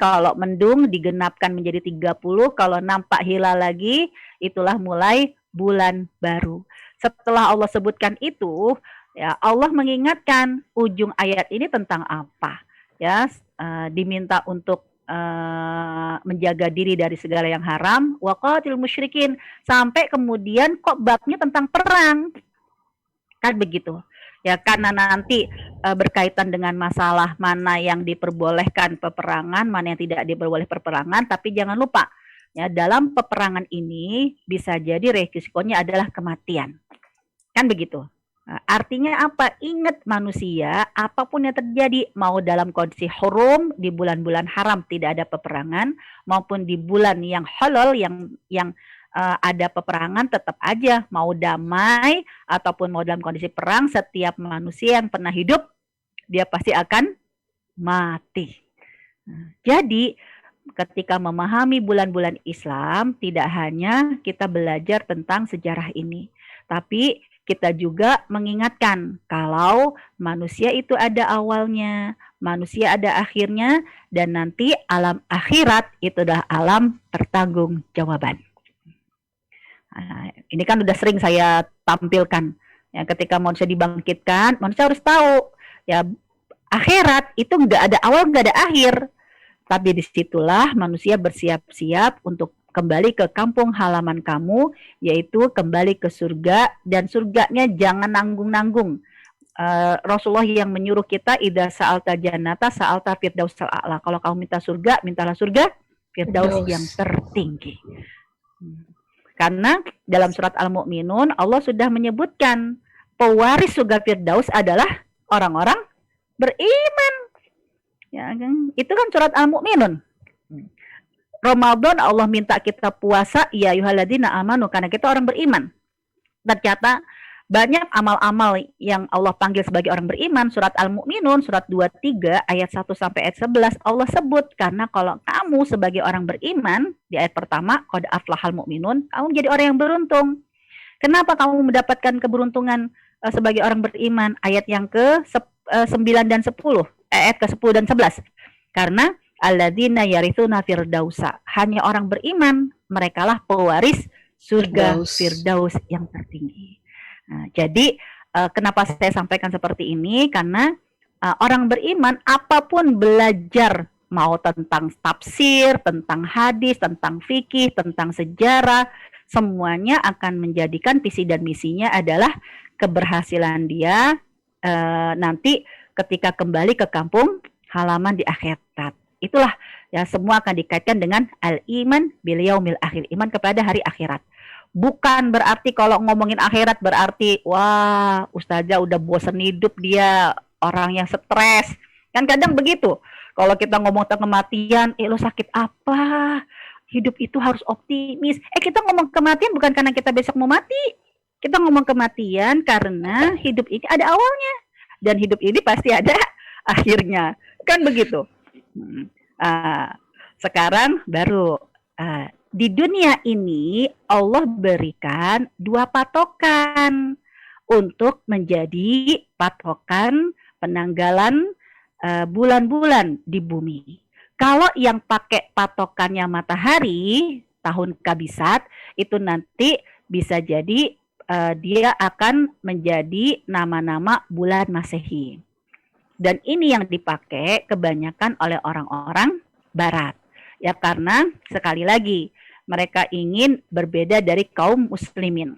kalau mendung digenapkan menjadi 30, kalau nampak hilal lagi, itulah mulai bulan baru. Setelah Allah sebutkan itu, ya Allah mengingatkan ujung ayat ini tentang apa? Ya, diminta untuk menjaga diri dari segala yang haram, waqatil musyrikin, sampai kemudian kok babnya tentang perang, kan begitu ya, karena nanti berkaitan dengan masalah mana yang diperbolehkan peperangan, mana yang tidak diperbolehkan peperangan. Tapi jangan lupa Ya, dalam peperangan ini bisa jadi resikonya adalah kematian. Kan begitu. Nah, artinya apa? Ingat manusia, apapun yang terjadi, mau dalam kondisi hurum, di bulan-bulan haram tidak ada peperangan, maupun di bulan yang halal, yang ada peperangan, tetap aja mau damai ataupun mau dalam kondisi perang, setiap manusia yang pernah hidup, dia pasti akan mati. Nah, jadi ketika memahami bulan-bulan Islam, tidak hanya kita belajar tentang sejarah ini, tapi kita juga mengingatkan kalau manusia itu ada awalnya, manusia ada akhirnya, dan nanti alam akhirat itu adalah alam pertanggungjawaban. Nah, ini kan udah sering saya tampilkan. Ya, ketika manusia dibangkitkan, manusia harus tahu ya akhirat itu nggak ada awal, nggak ada akhir. Tapi disitulah manusia bersiap-siap untuk kembali ke kampung halaman kamu, yaitu kembali ke surga, dan surganya jangan nanggung-nanggung. Rasulullah yang menyuruh kita, idza sa'alta jannata sa'alta firdausal a'la. Kalau kamu minta surga, mintalah surga firdaus yang tertinggi. Karena dalam surat Al-Mu'minun Allah sudah menyebutkan pewaris surga firdaus adalah orang-orang beriman. Ya, itu kan surat Al-Mu'minun. Ramadan Allah minta kita puasa, ya ayyuhalladzina amanu, karena kita orang beriman. Ternyata banyak amal-amal yang Allah panggil sebagai orang beriman. Surat Al-Mu'minun, surat 23 ayat 1 sampai ayat 11 Allah sebut, karena kalau kamu sebagai orang beriman, di ayat pertama, qad aflahal mu'minun, kamu menjadi orang yang beruntung. Kenapa kamu mendapatkan keberuntungan sebagai orang beriman? Ayat yang ke 9 dan 10, ayat ke 10 dan 11. Karena alladzina yarithuna firdausa, hanya orang beriman, merekalah pewaris surga firdaus yang tertinggi. Nah, jadi kenapa saya sampaikan seperti ini? Karena orang beriman apapun belajar, mau tentang tafsir, tentang hadis, tentang fikih, tentang sejarah, semuanya akan menjadikan visi dan misinya adalah keberhasilan dia nanti ketika kembali ke kampung halaman di akhirat. Itulah ya, semua akan dikaitkan dengan al-iman bil yaumil akhir, iman kepada hari akhirat. Bukan berarti kalau ngomongin akhirat berarti wah ustazah udah bosan hidup, dia orang yang stres. Kan kadang begitu. Kalau kita ngomong tentang kematian, lo sakit apa? Hidup itu harus optimis. Kita ngomong kematian bukan karena kita besok mau mati. Kita ngomong kematian karena hidup ini ada awalnya. Dan hidup ini pasti ada akhirnya. Kan begitu. Sekarang baru di dunia ini Allah berikan dua patokan untuk menjadi patokan penanggalan bulan-bulan di bumi. Kalau yang pakai patokannya matahari tahun kabisat, itu nanti bisa jadi dia akan menjadi nama-nama bulan Masehi. Dan ini yang dipakai kebanyakan oleh orang-orang barat. Ya karena sekali lagi mereka ingin berbeda dari kaum muslimin.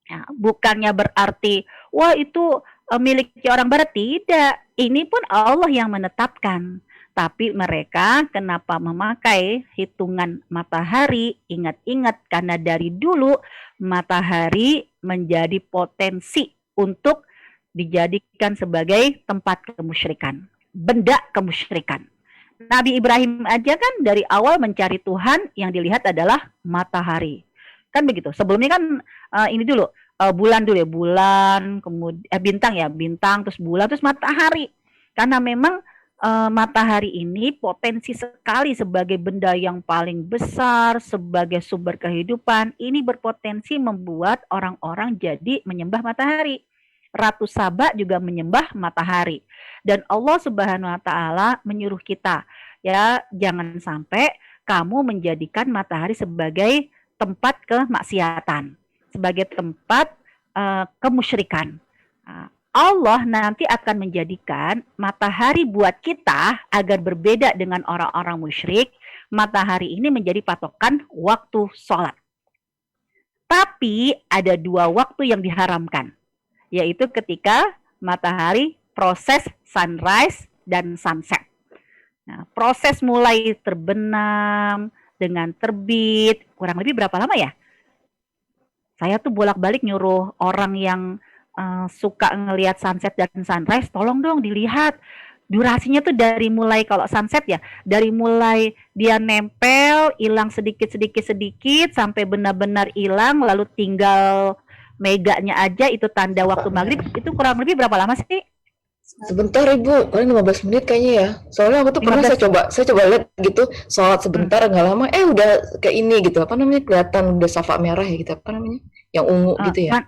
Ya, bukannya berarti wah itu milik orang barat, tidak. Ini pun Allah yang menetapkan. Tapi mereka kenapa memakai hitungan matahari? Ingat-ingat karena dari dulu matahari menjadi potensi untuk dijadikan sebagai tempat kemusyrikan, benda kemusyrikan. Nabi Ibrahim aja kan dari awal mencari Tuhan, yang dilihat adalah matahari. Kan begitu. Sebelumnya kan ini dulu bulan dulu ya, bulan, kemudian bintang ya, bintang, terus bulan, terus matahari. Karena memang matahari ini potensi sekali sebagai benda yang paling besar, sebagai sumber kehidupan. Ini berpotensi membuat orang-orang jadi menyembah matahari. Ratu Saba juga menyembah matahari. Dan Allah Subhanahu wa taala menyuruh kita, ya jangan sampai kamu menjadikan matahari sebagai tempat kemaksiatan, sebagai tempat kemusyrikan. Allah nanti akan menjadikan matahari buat kita agar berbeda dengan orang-orang musyrik. Matahari ini menjadi patokan waktu sholat. Tapi ada dua waktu yang diharamkan, yaitu ketika matahari proses sunrise dan sunset. Nah, proses mulai terbenam, dengan terbit, kurang lebih berapa lama ya? Saya tuh bolak-balik nyuruh orang yang suka ngelihat sunset dan sunrise, tolong dong dilihat. Durasinya tuh dari mulai kalau sunset ya, dari mulai dia nempel, hilang sedikit sampai benar-benar hilang, lalu tinggal meganya aja itu tanda waktu maghrib. Itu kurang lebih berapa lama sih? Sebentar Ibu, paling 15 menit kayaknya ya. Soalnya aku tuh pernah 15. saya coba lihat gitu, sholat sebentar nggak lama, udah kayak ini gitu. Apa namanya, kelihatan udah syafa merah ya gitu, apa namanya, yang ungu gitu ya.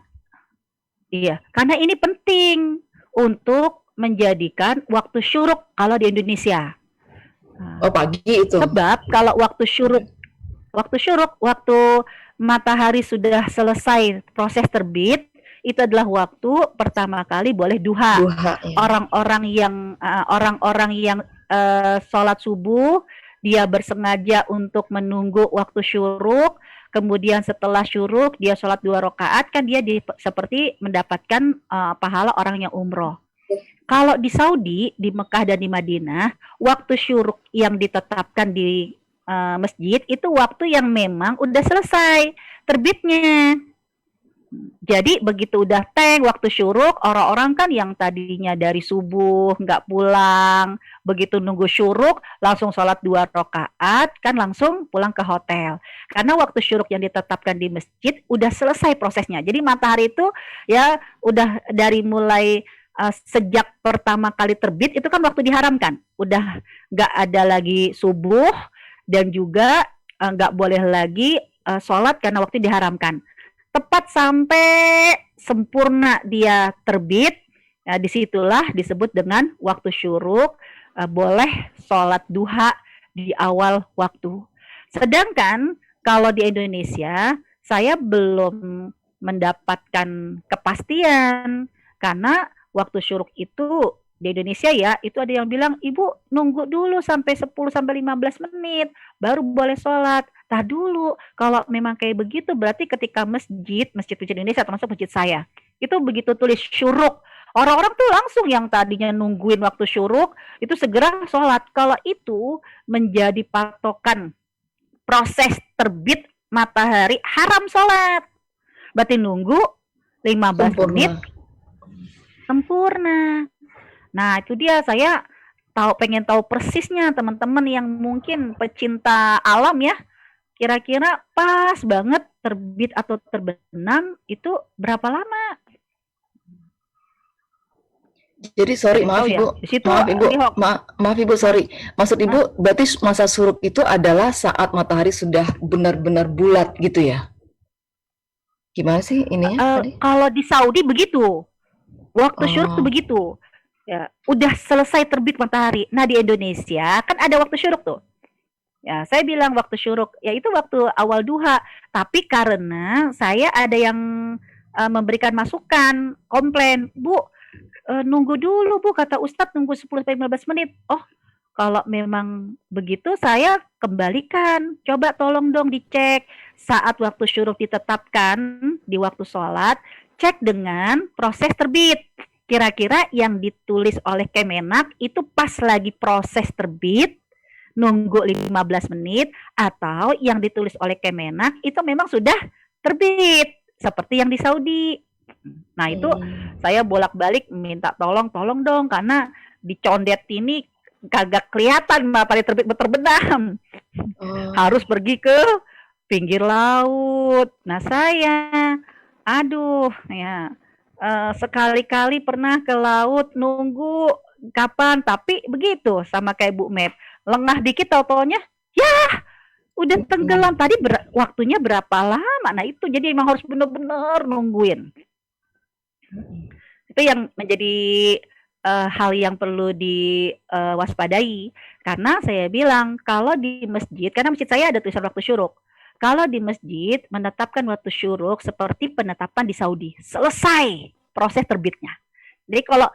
Iya, karena ini penting untuk menjadikan waktu syuruk kalau di Indonesia. Oh, pagi itu. Sebab kalau waktu syuruk, waktu matahari sudah selesai proses terbit, itu adalah waktu pertama kali boleh duha. Ya. Orang-orang yang sholat subuh, dia bersengaja untuk menunggu waktu syuruk, kemudian setelah syuruk dia sholat 2 rakaat, kan dia seperti mendapatkan pahala orang yang umroh. Kalau di Saudi, di Mekah dan di Madinah, waktu syuruk yang ditetapkan di masjid itu waktu yang memang udah selesai terbitnya. Jadi begitu udah waktu syuruk, orang-orang kan yang tadinya dari subuh nggak pulang, begitu nunggu syuruk langsung sholat 2 rakaat, kan langsung pulang ke hotel. Karena waktu syuruk yang ditetapkan di masjid udah selesai prosesnya. Jadi matahari itu ya udah dari mulai sejak pertama kali terbit itu kan waktu diharamkan. Udah nggak ada lagi subuh dan juga nggak boleh lagi sholat karena waktu diharamkan. Tepat sampai sempurna dia terbit, disitulah disebut dengan waktu syuruk, boleh sholat duha di awal waktu. Sedangkan kalau di Indonesia, saya belum mendapatkan kepastian, karena waktu syuruk itu di Indonesia ya, itu ada yang bilang, Ibu nunggu dulu sampai 10-15 menit, baru boleh sholat. Tah dulu, kalau memang kayak begitu, berarti ketika masjid Indonesia, termasuk masjid saya, itu begitu tulis syuruk, orang-orang tuh langsung yang tadinya nungguin waktu syuruk, itu segera sholat. Kalau itu menjadi patokan proses terbit matahari, haram sholat. Berarti nunggu 15 menit, sempurna. Nah, itu dia, saya pengen tahu persisnya teman-teman yang mungkin pecinta alam ya. Kira-kira pas banget terbit atau terbenam itu berapa lama? Jadi sorry, maaf Ibu. Maaf Ibu, sorry. Maksud Ibu berarti masa syuruk itu adalah saat matahari sudah benar-benar bulat gitu ya? Gimana sih ininya tadi? Kalau di Saudi begitu. Waktu syuruk tuh begitu. Ya, udah selesai terbit matahari. Nah, di Indonesia kan ada waktu syuruk tuh. Ya, saya bilang waktu syuruk, yaitu waktu awal duha. Tapi karena saya ada yang memberikan masukan, komplain, Bu, nunggu dulu Bu, kata Ustadz nunggu 10-15 menit. Oh, kalau memang begitu saya kembalikan. Coba tolong dong dicek saat waktu syuruk ditetapkan di waktu sholat, cek dengan proses terbit. Kira-kira yang ditulis oleh Kemenak itu pas lagi proses terbit, nunggu 15 menit, atau yang ditulis oleh Kemenak itu memang sudah terbit, seperti yang di Saudi. Nah itu saya bolak-balik minta tolong dong, karena di Condet ini kagak kelihatan matahari terbit terbenam. Harus pergi ke pinggir laut. Nah saya, ya, sekali-kali pernah ke laut nunggu kapan, tapi begitu sama kayak Bu Mep, lengah dikit tau-taunya ya udah tenggelam. Tadi waktunya berapa lama? Nah itu jadi emang harus bener-bener nungguin. Itu yang menjadi hal yang perlu diwaspadai, karena saya bilang kalau di masjid, karena masjid saya ada tulisan waktu syuruk, kalau di masjid menetapkan waktu syuruk seperti penetapan di Saudi, selesai proses terbitnya. Jadi kalau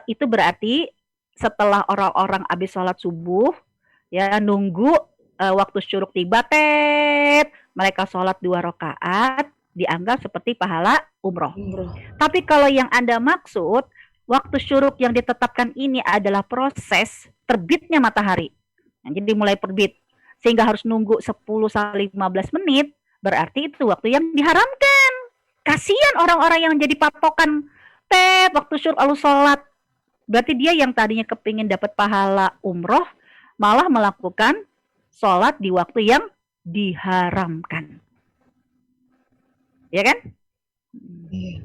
itu berarti setelah orang-orang habis sholat subuh, ya nunggu waktu syuruk tiba, mereka sholat 2 rakaat, dianggap seperti pahala umroh. Tapi kalau yang Anda maksud, waktu syuruk yang ditetapkan ini adalah proses terbitnya matahari. Nah, jadi mulai terbit. sehingga harus nunggu 10-15 menit, berarti itu waktu yang diharamkan. Kasihan orang-orang yang jadi patokan waktu syuruk lalu sholat. Berarti dia yang tadinya kepingin dapat pahala umroh, malah melakukan sholat di waktu yang diharamkan. Ya kan? Iya.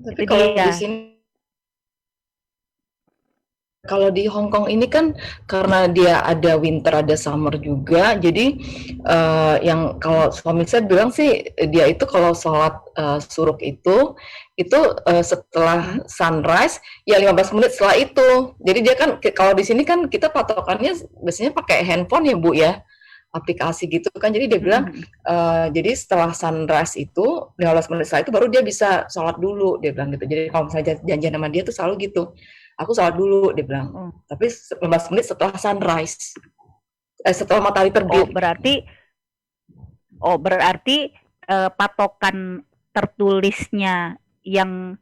Tapi Itu kalau dia. di sini, kalau di Hong Kong ini kan karena dia ada winter, ada summer juga, jadi yang kalau suami saya bilang sih dia itu kalau sholat suruk itu setelah sunrise ya 15 menit setelah itu. Jadi dia kan kalau di sini kan kita patokannya biasanya pakai handphone ya Bu ya, aplikasi gitu kan. Jadi dia bilang jadi setelah sunrise itu 15 menit setelah itu baru dia bisa sholat dulu, dia bilang gitu. Jadi kalau misalnya janjian sama dia tuh selalu gitu. Aku sholat dulu, dia bilang. Tapi 15 menit setelah sunrise. Setelah matahari terbit. Berarti patokan tertulisnya yang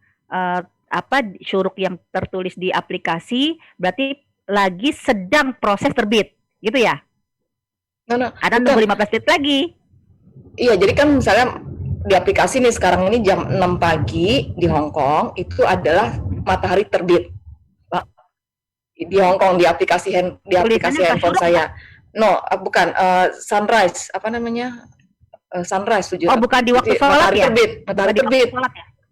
syuruk yang tertulis di aplikasi berarti lagi sedang proses terbit, gitu ya? Ada nunggu 15 menit lagi. Iya, jadi kan misalnya di aplikasi nih sekarang ini jam 6 pagi di Hong Kong itu adalah matahari terbit. Di Hong Kong di aplikasi handphone saya. No, bukan sunrise, apa namanya? Sunrise tujuh. Bukan di waktu sholat ya? Matahari terbit.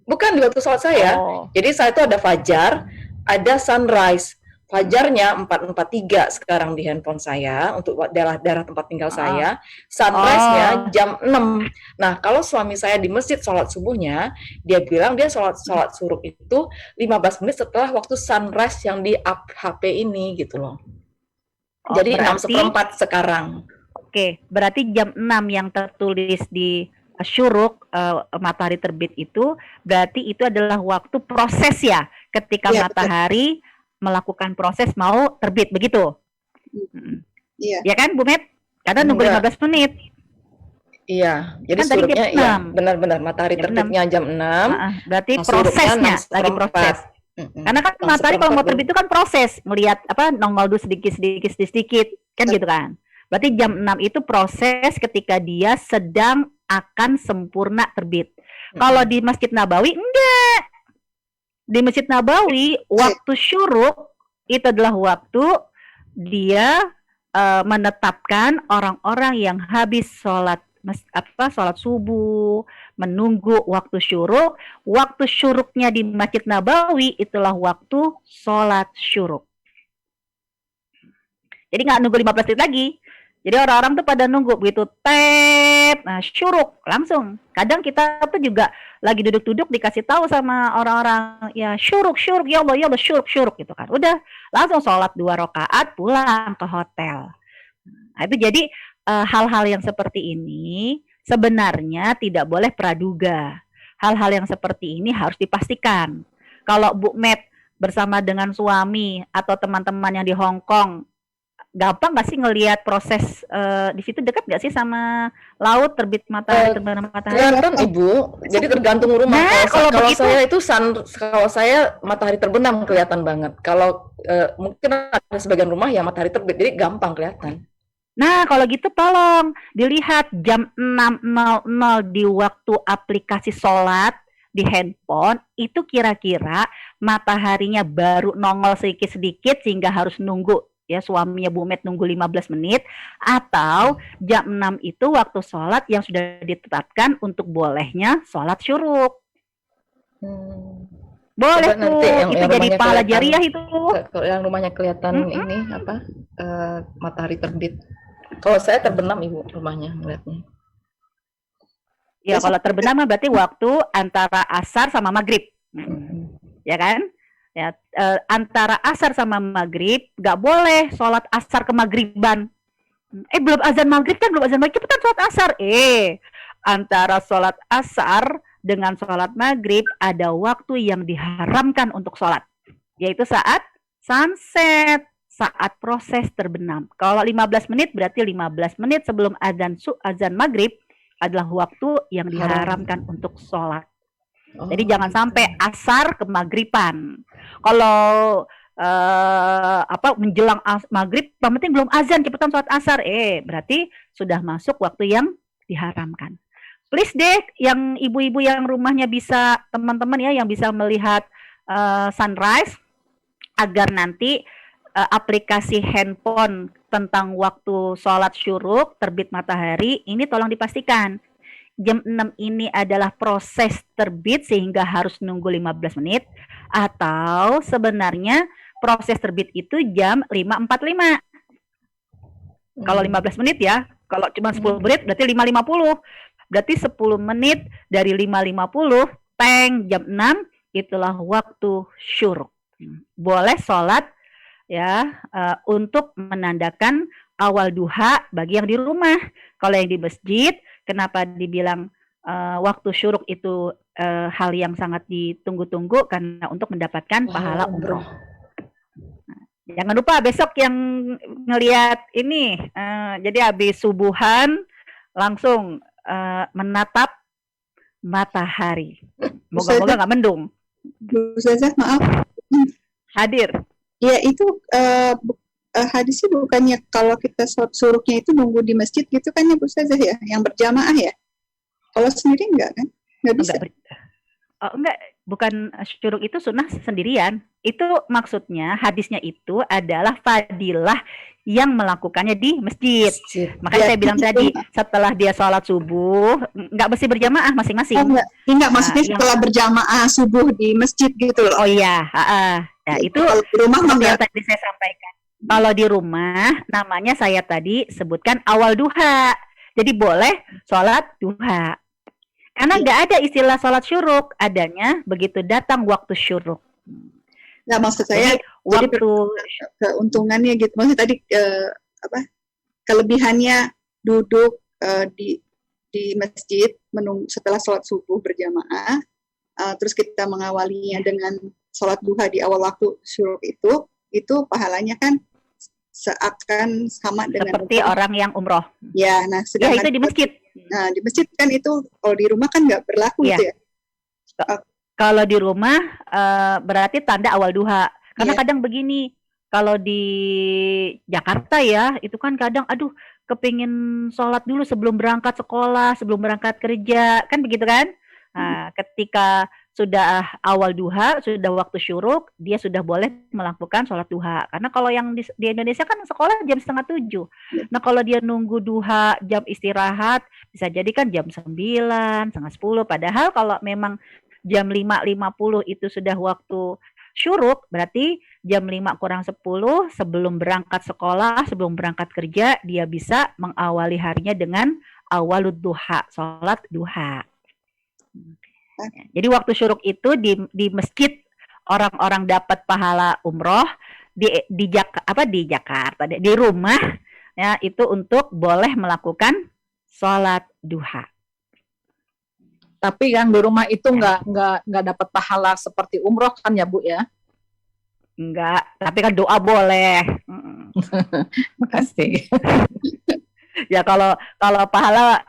Bukan di waktu sholat saya. Jadi saya itu ada fajar, ada sunrise. Fajarnya 4:43 sekarang di handphone saya untuk daerah tempat tinggal saya. Sunrise-nya jam 6. Nah, kalau suami saya di masjid sholat subuhnya, dia bilang dia sholat suruk itu 15 menit setelah waktu sunrise yang di HP ini gitu loh. Jadi 6:04 sekarang. Oke, berarti jam 6 yang tertulis di syuruk matahari terbit itu berarti itu adalah waktu proses ya, ketika matahari melakukan proses mau terbit, begitu? Iya. Ya kan Bu Met? Karena nunggu 15 menit. Iya, jadi kan suruknya iya, benar-benar matahari terbitnya jam 6. Berarti prosesnya lagi proses. Karena kan matahari kalau mau terbit itu kan proses, melihat nongol dulu sedikit kan gitu kan. Berarti jam 6 itu proses ketika dia sedang akan sempurna terbit. Kalau di Masjid Nabawi enggak. Di Masjid Nabawi waktu syuruk itu adalah waktu dia menetapkan orang-orang yang habis sholat subuh menunggu waktu syuruk. Waktu syuruknya di Masjid Nabawi itulah waktu sholat syuruk. Jadi nggak nunggu 15 menit lagi. Jadi orang-orang tuh pada nunggu begitu syuruk langsung. Kadang kita tuh juga lagi duduk-duduk dikasih tahu sama orang-orang ya syuruk ya Allah syuruk gitu kan. Udah langsung sholat 2 rakaat pulang ke hotel. Nah, itu jadi hal-hal yang seperti ini sebenarnya tidak boleh praduga. Hal-hal yang seperti ini harus dipastikan. Kalau Bu Met bersama dengan suami atau teman-teman yang di Hong Kong, gampang nggak sih ngelihat proses di situ, dekat nggak sih sama laut terbit matahari terbenam matahari? Kelihatan Ibu, jadi tergantung rumah. Kalau saya itu kalau saya matahari terbenam kelihatan banget. Kalau mungkin ada sebagian rumah yang matahari terbit, jadi gampang kelihatan. Nah kalau gitu tolong dilihat jam 6.00 di waktu aplikasi sholat di handphone itu kira-kira mataharinya baru nongol sedikit-sedikit sehingga harus nunggu. Ya, suaminya Bu Met nunggu 15 menit, atau jam 6 itu waktu sholat yang sudah ditetapkan untuk bolehnya sholat syuruk. Boleh tuh, itu jadi pahala jariah itu. Yang rumahnya kelihatan ini matahari terbit. Kalau saya terbenam Ibu rumahnya ngeliatnya. Ya kalau terbenam berarti waktu antara asar sama maghrib. Ya kan? Ya, antara asar sama maghrib nggak boleh sholat asar ke maghriban. Belum azan maghrib kan, cepetan sholat asar. Antara sholat asar dengan sholat maghrib ada waktu yang diharamkan untuk sholat, yaitu saat sunset, saat proses terbenam. Kalau 15 menit berarti 15 menit sebelum azan maghrib adalah waktu yang diharamkan untuk sholat. Jadi jangan sampai asar ke maghriban. Kalau menjelang maghrib, yang penting belum azan, cepetan sholat asar. Berarti sudah masuk waktu yang diharamkan. Please deh, yang ibu-ibu yang rumahnya bisa, teman-teman ya, yang bisa melihat sunrise, agar nanti aplikasi handphone tentang waktu sholat syuruk, terbit matahari, ini tolong dipastikan. Jam 6 ini adalah proses terbit sehingga harus nunggu 15 menit, atau sebenarnya proses terbit itu jam 5.45. Kalau 15 menit ya, kalau cuma 10 menit berarti 5.50. Berarti 10 menit dari 5.50, jam 6, itulah waktu syuruk. Boleh sholat ya, untuk menandakan awal duha bagi yang di rumah. Kalau yang di masjid, kenapa dibilang waktu syuruk itu hal yang sangat ditunggu-tunggu? Karena untuk mendapatkan pahala umroh. Jangan lupa besok yang ngelihat ini, jadi habis subuhan langsung menatap matahari. Moga-moga nggak mendung. Bu Ustazah, maaf. Hadir. Ya, itu hadisnya bukannya kalau kita sholat syuruknya itu nunggu di masjid gitu kan ya Bu Ustazah ya, yang berjamaah ya? Kalau sendiri enggak kan? Enggak bisa. Enggak, bukan syuruk itu sunnah sendirian. Itu maksudnya hadisnya itu adalah fadilah yang melakukannya di masjid. Makanya saya bilang tadi, setelah dia sholat subuh, nggak mesti berjamaah masing-masing. Enggak, maksudnya setelah berjamaah subuh di masjid gitu loh. Oh iya, nah, itu kalau di rumah yang tadi saya sampaikan. Kalau di rumah, namanya saya tadi sebutkan awal duha. Jadi boleh sholat duha. Karena nggak ada istilah sholat syuruk, adanya begitu datang waktu syuruk. Nah, maksud saya waktu keuntungannya gitu. Maksudnya tadi kelebihannya duduk di masjid setelah sholat subuh berjamaah, terus kita mengawalinya dengan sholat duha di awal waktu syuruk itu pahalanya kan seakan sama dengan seperti orang yang umroh. Ya, nah sedangkan itu di masjid. Nah, di masjid kan itu, kalau di rumah kan nggak berlaku gitu ya. Kalau di rumah berarti tanda awal duha. Karena kadang begini, kalau di Jakarta ya, itu kan kadang aduh kepingin sholat dulu sebelum berangkat sekolah, sebelum berangkat kerja, kan begitu kan? Nah, ketika sudah awal duha, sudah waktu syuruk, dia sudah boleh melakukan sholat duha. Karena kalau yang di Indonesia kan sekolah jam 6:30. Nah, kalau dia nunggu duha jam istirahat, bisa jadi kan jam 9, 9:30. Padahal kalau memang jam 5.50 itu sudah waktu syuruk, berarti jam 5:50 sebelum berangkat sekolah, sebelum berangkat kerja, dia bisa mengawali harinya dengan awalud duha, sholat duha. Jadi waktu syuruk itu di masjid orang-orang dapat pahala umroh, di Jakarta, di rumah ya, itu untuk boleh melakukan sholat duha. Tapi yang di rumah itu nggak dapat pahala seperti umroh kan ya Bu ya? Enggak, tapi kan doa boleh. Makasih. Ya kalau pahala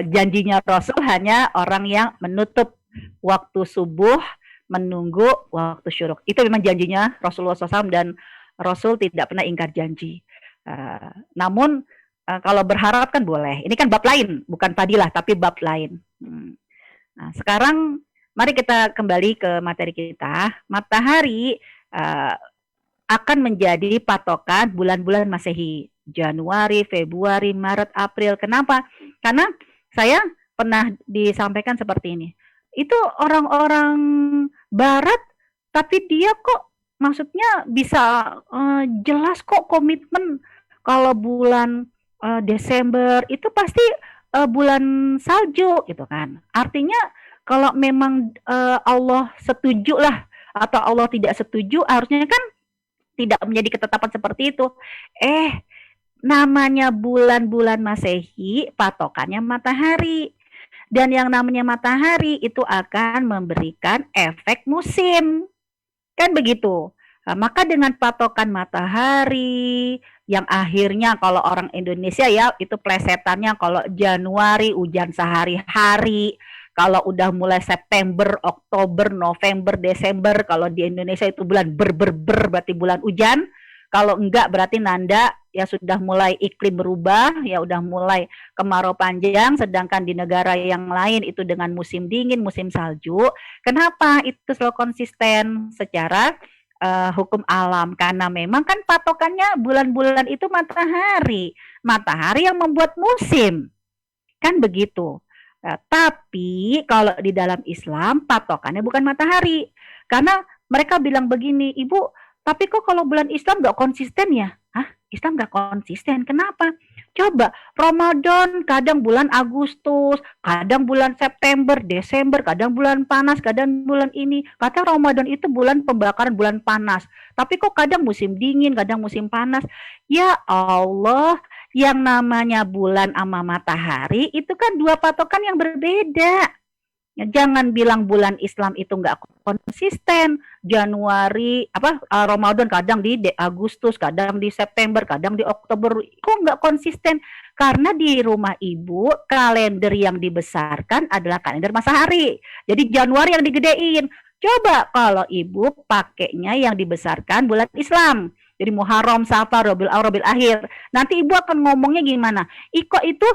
janjinya Rasul hanya orang yang menutup waktu subuh menunggu waktu syuruk. Itu memang janjinya Rasulullah SAW, dan Rasul tidak pernah ingkar janji. Namun kalau berharap kan boleh. Ini kan bab lain, bukan fadilah tapi bab lain. Nah, sekarang mari kita kembali ke materi kita. Matahari akan menjadi patokan bulan-bulan Masehi. Januari, Februari, Maret, April. Kenapa? Karena saya pernah disampaikan seperti ini. Itu orang-orang barat, tapi dia kok maksudnya bisa jelas kok komitmen kalau bulan Desember itu pasti bulan salju gitu kan. Artinya kalau memang Allah setuju lah atau Allah tidak setuju, harusnya kan tidak menjadi ketetapan seperti itu. Namanya bulan-bulan Masehi, patokannya matahari. Dan yang namanya matahari itu akan memberikan efek musim. Kan begitu. Nah, maka dengan patokan matahari, yang akhirnya kalau orang Indonesia ya, itu plesetannya kalau Januari hujan sehari-hari, Kalau udah mulai September, Oktober, November, Desember, kalau di Indonesia itu bulan berarti bulan hujan. Kalau enggak berarti nanda ya sudah mulai iklim berubah, ya udah mulai kemarau panjang, sedangkan di negara yang lain itu dengan musim dingin, musim salju. Kenapa itu selalu konsisten secara hukum alam? Karena memang kan patokannya bulan-bulan itu matahari. Matahari yang membuat musim. Kan begitu. Tapi kalau di dalam Islam patokannya bukan matahari. Karena mereka bilang begini, Ibu, tapi kok kalau bulan Islam nggak konsisten ya? Hah? Islam nggak konsisten, kenapa? Coba, Ramadan kadang bulan Agustus, kadang bulan September, Desember, kadang bulan panas, kadang bulan ini. Kata Ramadan itu bulan pembakaran, bulan panas. Tapi kok kadang musim dingin, kadang musim panas. Ya Allah, yang namanya bulan sama matahari itu kan dua patokan yang berbeda. Ya, jangan bilang bulan Islam itu nggak konsisten. Januari Ramadan kadang di Agustus, kadang di September, kadang di Oktober. Kok nggak konsisten? Karena di rumah ibu kalender yang dibesarkan adalah kalender matahari. Jadi Januari yang digedein. Coba kalau ibu pakainya yang dibesarkan bulan Islam. Jadi Muharram, Safar, Rabiul Awal, Rabiul Akhir. Nanti ibu akan ngomongnya gimana? Iko itu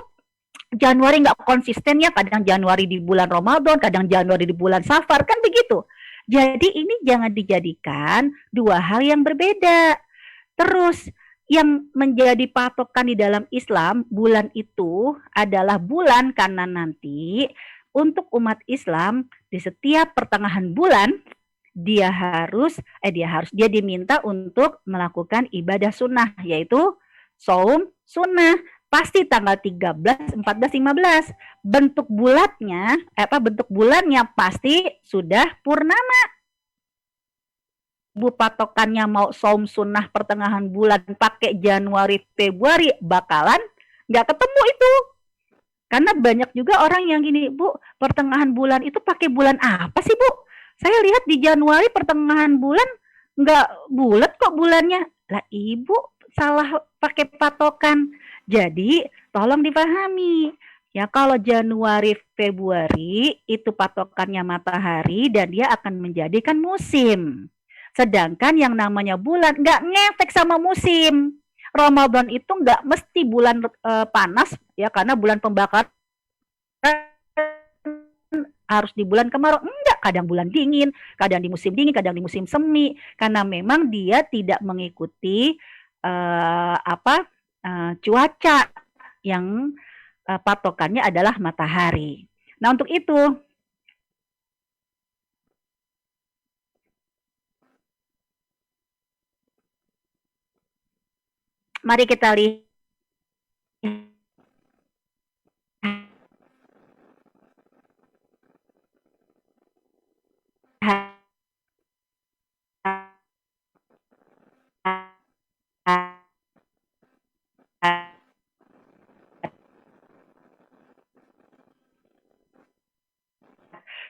Januari nggak konsisten ya, kadang Januari di bulan Ramadan, kadang Januari di bulan Safar, kan begitu. Jadi ini jangan dijadikan dua hal yang berbeda. Terus yang menjadi patokan di dalam Islam, bulan itu adalah bulan karena nanti untuk umat Islam di setiap pertengahan bulan dia diminta untuk melakukan ibadah sunnah, yaitu saum sunnah. Pasti tanggal 13, 14, 15. Bentuk bulannya pasti sudah purnama. Bu patokannya mau saum sunnah pertengahan bulan pakai Januari, Februari, bakalan nggak ketemu itu. Karena banyak juga orang yang gini, Bu, pertengahan bulan itu pakai bulan apa sih, Bu? Saya lihat di Januari pertengahan bulan nggak bulat kok bulannya. Lah, Ibu salah pakai patokan. Jadi, tolong dipahami. Ya, kalau Januari, Februari itu patokannya matahari dan dia akan menjadikan musim. Sedangkan yang namanya bulan nggak ngefek sama musim. Ramadan itu nggak mesti bulan panas ya, karena bulan pembakaran harus di bulan kemarau. Enggak, kadang bulan dingin, kadang di musim dingin, kadang di musim semi. Karena memang dia tidak mengikuti cuaca yang patokannya adalah matahari. Nah, untuk itu mari kita lihat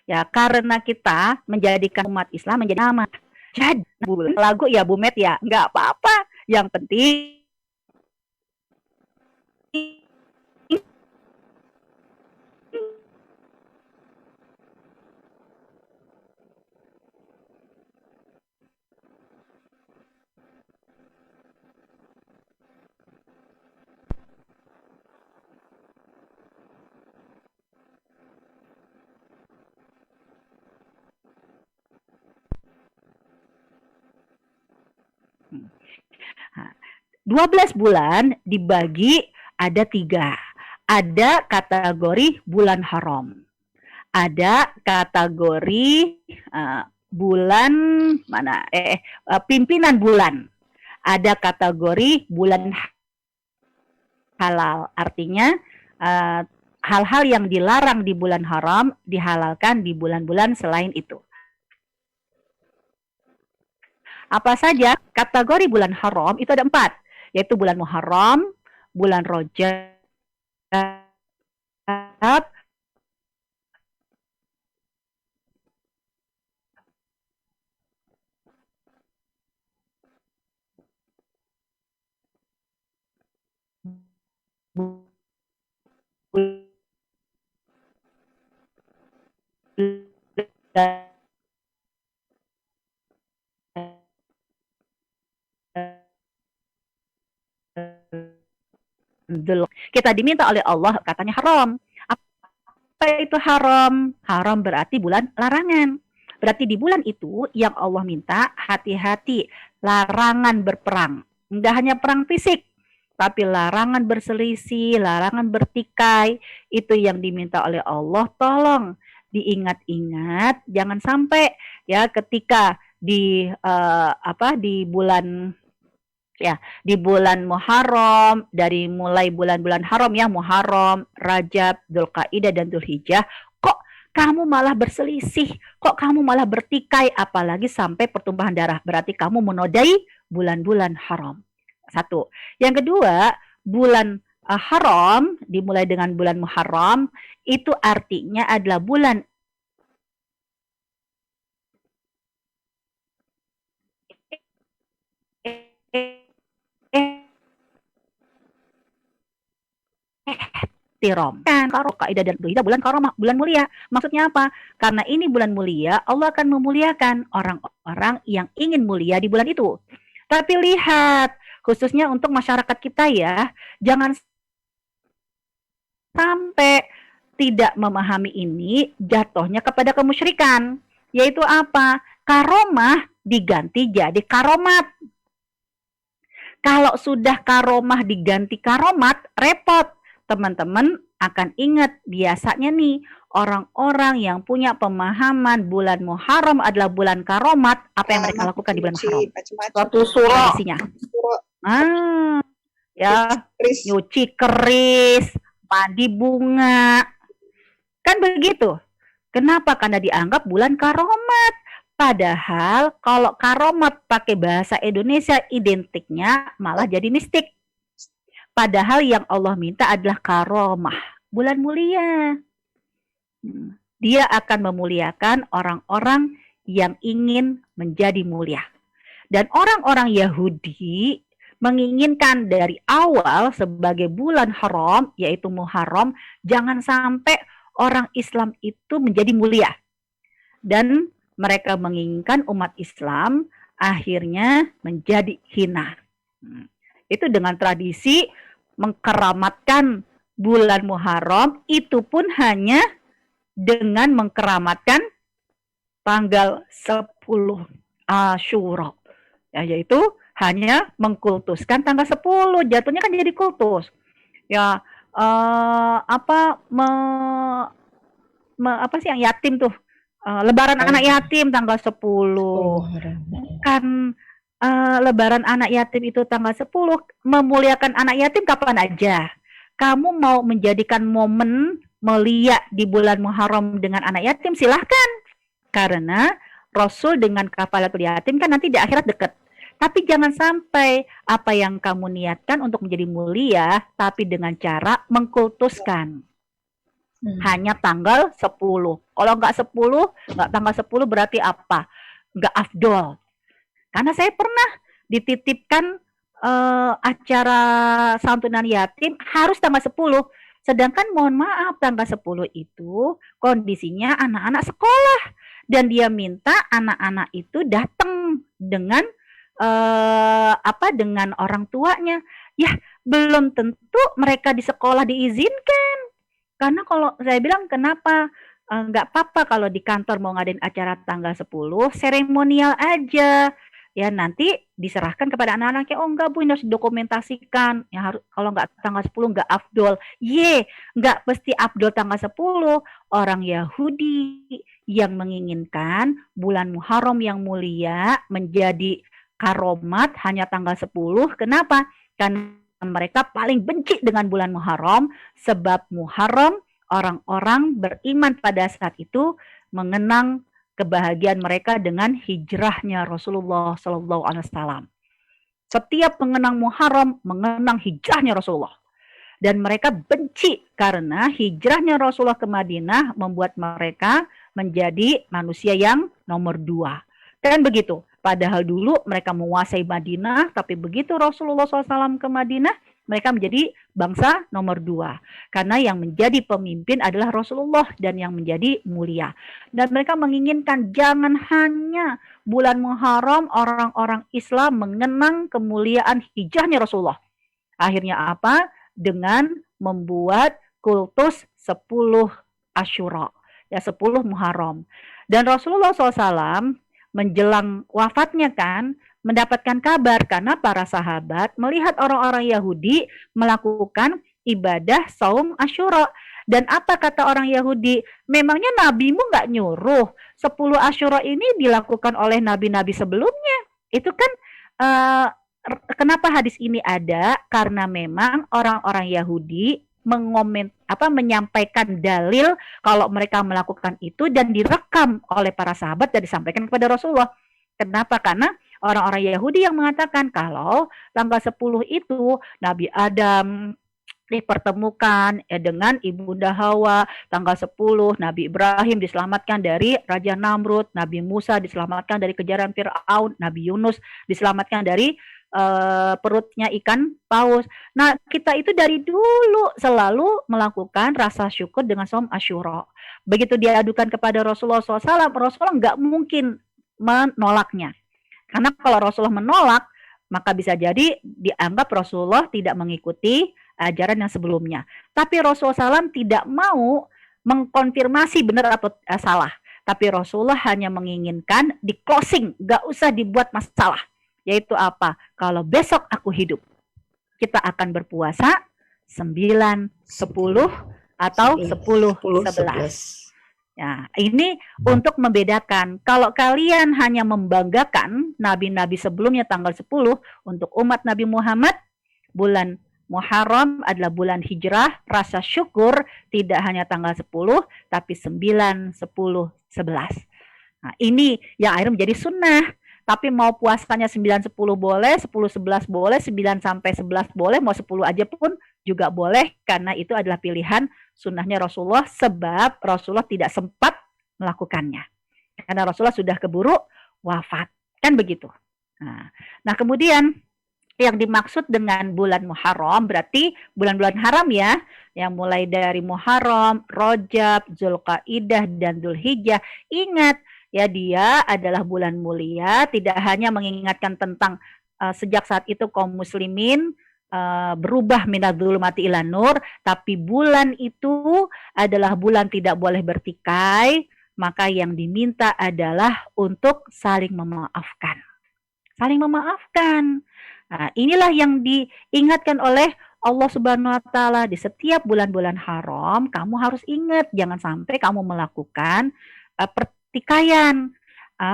ya, karena kita menjadikan umat Islam menjadi nama. Jadi lagu ya Bu Met ya, nggak apa-apa. Yang penting Nah, 12 bulan dibagi ada 3. Ada kategori bulan haram. Ada kategori bulan pimpinan bulan. Ada kategori bulan halal. Artinya hal-hal yang dilarang di bulan haram dihalalkan di bulan-bulan selain itu. Apa saja kategori bulan haram itu ada 4, yaitu bulan Muharram, bulan Rajab, Kita diminta oleh Allah, katanya haram. Apa itu haram? Haram berarti bulan larangan. Berarti di bulan itu yang Allah minta hati-hati, larangan berperang. Enggak hanya perang fisik, tapi larangan berselisih, larangan bertikai, itu yang diminta oleh Allah. Tolong diingat-ingat, jangan sampai ya ketika di di bulan Muharram, dari mulai bulan-bulan haram ya, Muharram, Rajab, Dzulqa'dah dan Dzulhijjah, kok kamu malah berselisih, kok kamu malah bertikai, apalagi sampai pertumpahan darah, berarti kamu menodai bulan-bulan haram. Satu. Yang kedua, bulan haram dimulai dengan bulan Muharram, itu artinya adalah bulan Tirom. Kan Kaidah dan Dzulhijjah bulan karomah, bulan mulia. Maksudnya apa? Karena ini bulan mulia, Allah akan memuliakan orang-orang yang ingin mulia di bulan itu. Tapi lihat, khususnya untuk masyarakat kita ya, jangan sampai tidak memahami ini jatuhnya kepada kemusyrikan. Yaitu apa? Karomah diganti jadi karomat. Kalau sudah karomah diganti karomat, repot. Teman-teman akan ingat biasanya nih orang-orang yang punya pemahaman bulan Muharram adalah bulan karomat, apa yang mereka lakukan di bulan Muharram? Satu surah. Ya, nyuci keris, mandi bunga. Kan begitu. Kenapa? Karena dianggap bulan karomat. Padahal kalau karomat pakai bahasa Indonesia identiknya malah jadi mistik. Padahal yang Allah minta adalah karomah, bulan mulia. Dia akan memuliakan orang-orang yang ingin menjadi mulia. Dan orang-orang Yahudi menginginkan dari awal sebagai bulan haram, yaitu Muharram, jangan sampai orang Islam itu menjadi mulia. Dan mereka menginginkan umat Islam akhirnya menjadi hina. Itu dengan tradisi mengkeramatkan bulan Muharram, itu pun hanya dengan mengkeramatkan tanggal 10 Asyura. Ya, yaitu hanya mengkultuskan tanggal 10, jatuhnya kan jadi kultus. Ya, apa sih yang yatim tuh? Lebaran anak yatim tanggal 10. Kan Lebaran anak yatim itu tanggal 10, memuliakan anak yatim kapan aja. Kamu mau menjadikan momen mulia di bulan Muharram dengan anak yatim, silahkan. Karena Rasul dengan kafalatul yatim kan nanti di akhirat dekat. Tapi jangan sampai apa yang kamu niatkan untuk menjadi mulia, tapi dengan cara mengkultuskan. Hanya tanggal 10. Kalau nggak tanggal 10 berarti apa? Nggak afdol. Karena saya pernah dititipkan acara santunan yatim harus tanggal 10. Sedangkan mohon maaf tanggal 10 itu kondisinya anak-anak sekolah. Dan dia minta anak-anak itu datang dengan dengan orang tuanya. Ya, belum tentu mereka di sekolah diizinkan. Karena kalau saya bilang kenapa nggak apa-apa kalau di kantor mau ngadain acara tanggal 10, seremonial aja. Ya nanti diserahkan kepada anak-anaknya. Oh enggak Bu, ini harus dokumentasikan. Ya harus, kalau nggak tanggal 10 nggak afdol. Nggak pasti afdol tanggal 10. Orang Yahudi yang menginginkan bulan Muharram yang mulia menjadi karomat hanya tanggal 10. Kenapa? Karena mereka paling benci dengan bulan Muharram, sebab Muharram orang-orang beriman pada saat itu mengenang kebahagiaan mereka dengan hijrahnya Rasulullah SAW. Setiap mengenang Muharram, mengenang hijrahnya Rasulullah. Dan mereka benci karena hijrahnya Rasulullah ke Madinah membuat mereka menjadi manusia yang nomor 2. Kan begitu. Padahal dulu mereka menguasai Madinah, tapi begitu Rasulullah SAW ke Madinah, mereka menjadi bangsa nomor 2. Karena yang menjadi pemimpin adalah Rasulullah dan yang menjadi mulia. Dan mereka menginginkan jangan hanya bulan Muharram orang-orang Islam mengenang kemuliaan hijrahnya Rasulullah. Akhirnya apa? Dengan membuat kultus 10 Asyura, ya 10 Muharram. Dan Rasulullah SAW menjelang wafatnya kan mendapatkan kabar karena para sahabat melihat orang-orang Yahudi melakukan ibadah saum Asyura. Dan apa kata orang Yahudi? Memangnya nabimu nggak nyuruh 10 Asyura ini dilakukan oleh nabi-nabi sebelumnya? Itu kan kenapa hadis ini ada? Karena memang orang-orang Yahudi menyampaikan dalil kalau mereka melakukan itu dan direkam oleh para sahabat dan disampaikan kepada Rasulullah. Kenapa? Karena orang-orang Yahudi yang mengatakan kalau tanggal 10 itu Nabi Adam dipertemukan dengan Ibunda Hawa, tanggal 10 Nabi Ibrahim diselamatkan dari Raja Namrud, Nabi Musa diselamatkan dari kejaran Fir'aun, Nabi Yunus diselamatkan dari perutnya ikan paus. Nah, kita itu dari dulu selalu melakukan rasa syukur dengan saum Asyura. Begitu dia adukan kepada Rasulullah SAW, Rasulullah nggak mungkin menolaknya. Karena kalau Rasulullah menolak, maka bisa jadi dianggap Rasulullah tidak mengikuti ajaran yang sebelumnya. Tapi Rasulullah SAW tidak mau mengkonfirmasi benar atau salah. Tapi Rasulullah hanya menginginkan di closing, nggak usah dibuat masalah. Yaitu apa? Kalau besok aku hidup, kita akan berpuasa 9, 10, atau 10, 11. Ya, ini untuk membedakan. Kalau kalian hanya membanggakan nabi-nabi sebelumnya tanggal 10, untuk umat Nabi Muhammad, bulan Muharram adalah bulan hijrah, rasa syukur tidak hanya tanggal 10, tapi 9, 10, 11. Nah, ini yang akhirnya menjadi sunnah. Tapi mau puasanya 9, 10 boleh, 10, 11 boleh, 9 sampai 11 boleh, mau 10 aja pun juga boleh, karena itu adalah pilihan sunnahnya Rasulullah, sebab Rasulullah tidak sempat melakukannya. Karena Rasulullah sudah keburu wafat, kan begitu. Nah kemudian yang dimaksud dengan bulan Muharram berarti bulan-bulan haram ya, yang mulai dari Muharram, Rajab, Zulqaidah, dan Dzulhijjah. Ingat, ya dia adalah bulan mulia, tidak hanya mengingatkan tentang sejak saat itu kaum muslimin berubah minadz-dzulumati ilan nur, tapi bulan itu adalah bulan tidak boleh bertikai, maka yang diminta adalah untuk saling memaafkan. Saling memaafkan. Nah, inilah yang diingatkan oleh Allah Subhanahu wa Ta'ala di setiap bulan-bulan haram. Kamu harus ingat, jangan sampai kamu melakukan pertikaian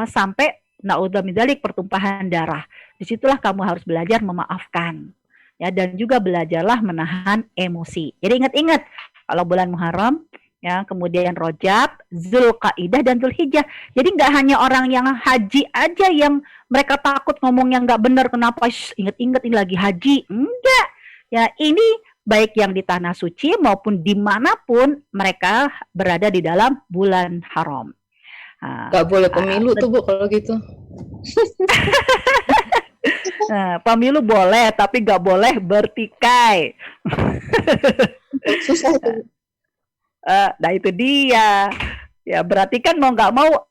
sampai naudzubillah min dzalik, pertumpahan darah. Disitulah kamu harus belajar memaafkan, ya, dan juga belajarlah menahan emosi. Jadi ingat-ingat kalau bulan Muharram, ya, kemudian Rajab, Zulqaidah, dan Dzulhijjah. Jadi nggak hanya orang yang haji aja yang mereka takut ngomong yang nggak benar, kenapa ingat-ingat ini lagi haji. Enggak, ya, ini baik yang di tanah suci maupun dimanapun mereka berada di dalam bulan haram. Nggak boleh pemilu tuh Bu kalau gitu. Pemilu boleh, tapi nggak boleh bertikai. Susah itu. Nah itu dia. Ya berarti kan mau nggak mau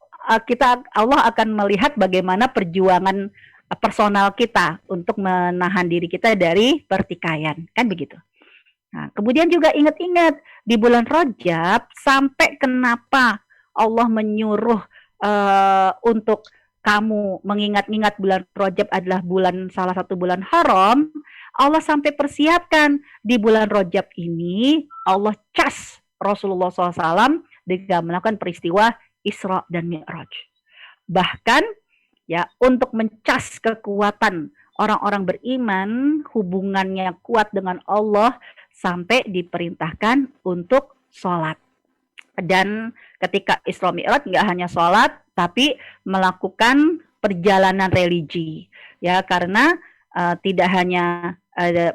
Allah akan melihat bagaimana perjuangan personal kita untuk menahan diri kita dari pertikaian, kan begitu. Nah, kemudian juga ingat-ingat di bulan Rajab sampai kenapa Allah menyuruh untuk kamu mengingat-ingat bulan Rajab adalah salah satu bulan haram. Allah sampai persiapkan di bulan Rajab ini, Allah cas Rasulullah SAW dengan melakukan peristiwa Isra dan Mi'raj. Bahkan ya untuk mencas kekuatan orang-orang beriman, hubungannya kuat dengan Allah, sampai diperintahkan untuk sholat. Dan ketika Isra Mi'raj nggak hanya sholat, tapi melakukan perjalanan religi. Ya, karena tidak hanya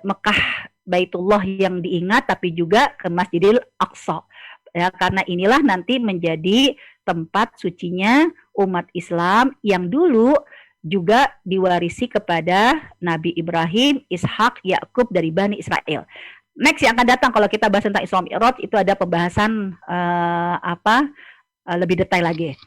Mekah Baitullah yang diingat, tapi juga ke Masjidil Aqsa. Ya, karena inilah nanti menjadi tempat sucinya umat Islam yang dulu juga diwarisi kepada Nabi Ibrahim, Ishak, Yakub dari Bani Israel. Next yang akan datang kalau kita bahas tentang Isra Mi'raj itu ada pembahasan lebih detail lagi.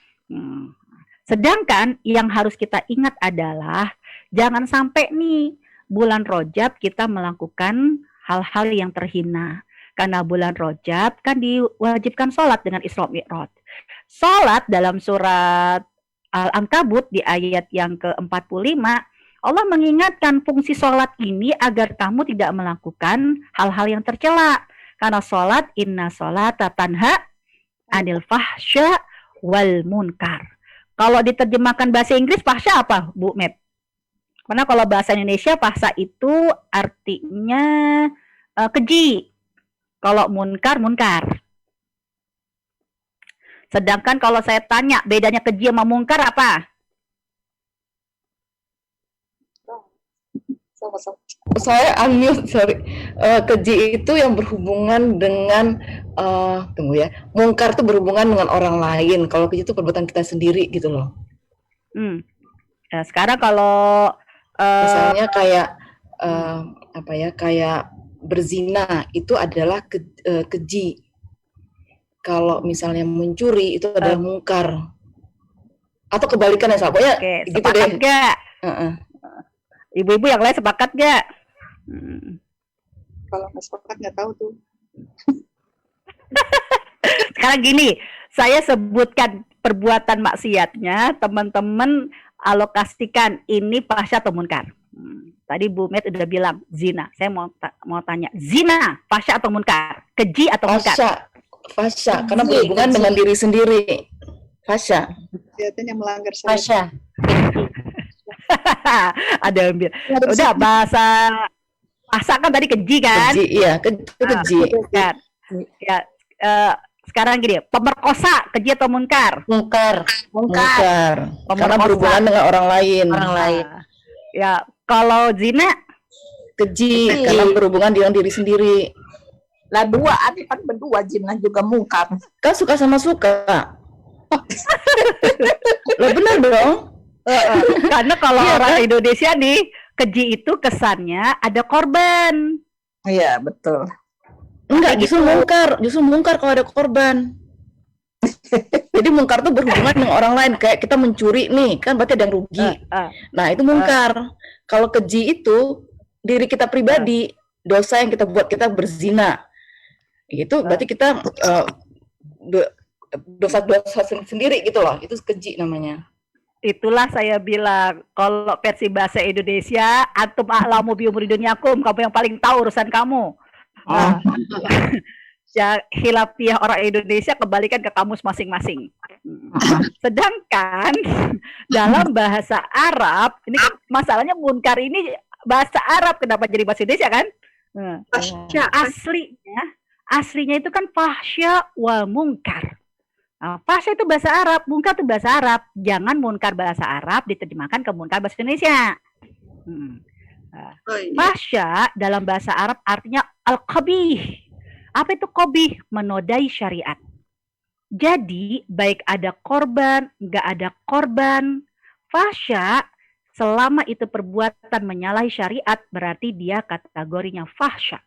Sedangkan yang harus kita ingat adalah jangan sampai nih bulan Rajab kita melakukan hal-hal yang terhina. Karena bulan Rajab kan diwajibkan sholat dengan Isra Mi'raj. Sholat dalam surat Al-Ankabut di ayat yang ke-45, Allah mengingatkan fungsi sholat ini agar kamu tidak melakukan hal-hal yang tercela. Karena sholat, inna sholata tanha anil fahsya wal munkar. Kalau diterjemahkan bahasa Inggris, fahsya apa, Bu Met? Karena kalau bahasa Indonesia, fahsya itu artinya keji. Kalau munkar, munkar. Sedangkan kalau saya tanya bedanya keji sama mungkar apa? Saya unmute, sorry. Keji itu yang berhubungan dengan tunggu ya. Mungkar itu berhubungan dengan orang lain. Kalau keji itu perbuatan kita sendiri gitu loh. Nah, sekarang kalau misalnya kayak kayak berzina itu adalah keji. Kalau misalnya mencuri itu adalah mungkar. Atau kebalikannya, pokoknya gitu deh. Gak? Ibu-ibu yang lain sepakat gak? Kalau nggak sepakat nggak tahu tuh. Sekarang gini, saya sebutkan perbuatan maksiatnya, teman-teman alokasikan ini fahsya atau munkar. Tadi Bu Met udah bilang zina. Saya mau tanya, zina fahsya atau munkar? Keji atau munkar? Fahsya, karena berhubungan dengan diri sendiri. Fahsya. Kelihatannya melanggar syariat. Ada ambil. Udah bahasa kan tadi keji kan? Keji, iya, keji. Ya, sekarang gini, pemerkosa keji atau munkar? Munkar. Karena berhubungan dengan orang lain. Ya, kalau zina keji, karena berhubungan dengan diri sendiri. Lah dua, kan berdua zina juga mungkar. Kan suka sama suka. Lah benar dong. Karena kalau orang Indonesia nih, keji itu kesannya ada korban. Iya, betul. Enggak, justru mungkar kalau ada korban. Jadi mungkar tuh berhubungan dengan orang lain, kayak kita mencuri nih, kan berarti ada yang rugi. Nah, itu mungkar. Kalau keji itu diri kita pribadi, dosa yang kita buat, kita berzina. Itu berarti kita dosa sendiri gitu loh. Itu keji namanya. Itulah saya bilang, kalau versi bahasa Indonesia, antum a'lamu bi umuri dunyakum, kamu yang paling tahu urusan kamu. Ya, khilafiyah orang Indonesia kembalikan ke kamus masing-masing. Sedangkan dalam bahasa Arab, ini kan masalahnya munkar ini bahasa Arab, kenapa jadi bahasa Indonesia kan? Aslinya itu kan fahsya wal munkar. Fahsya itu bahasa Arab, munkar itu bahasa Arab. Jangan munkar bahasa Arab diterjemahkan ke munkar bahasa Indonesia. Fahsya dalam bahasa Arab artinya al-qabih. Apa itu qabih? Menodai syariat. Jadi baik ada korban, nggak ada korban, fahsya selama itu perbuatan menyalahi syariat berarti dia kategorinya fahsya.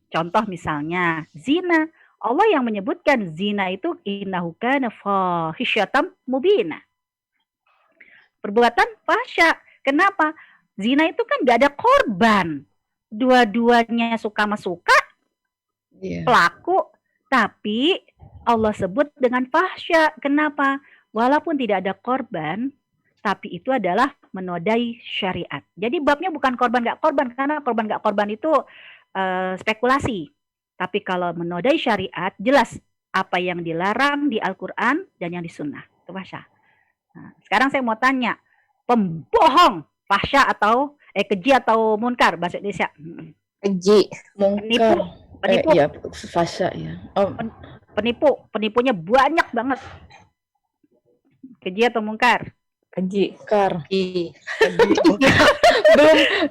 Contoh misalnya zina. Allah yang menyebutkan zina itu innahu kana fahisyatam mubina. Perbuatan fahsya. Kenapa? Zina itu kan gak ada korban. Dua-duanya suka sama suka, pelaku, tapi Allah sebut dengan fahsya. Kenapa? Walaupun tidak ada korban, tapi itu adalah menodai syariat. Jadi babnya bukan korban gak korban, karena korban gak korban itu spekulasi. Tapi kalau menodai syariat, jelas apa yang dilarang di Al-Quran dan yang di Sunnah. Itu fahsya. Nah, sekarang saya mau tanya, pembohong, fahsya atau keji atau munkar bahasa Indonesia? Keji. Penipu. Iya, fahsya ya. Penipunya banyak banget. Keji atau munkar? Keji.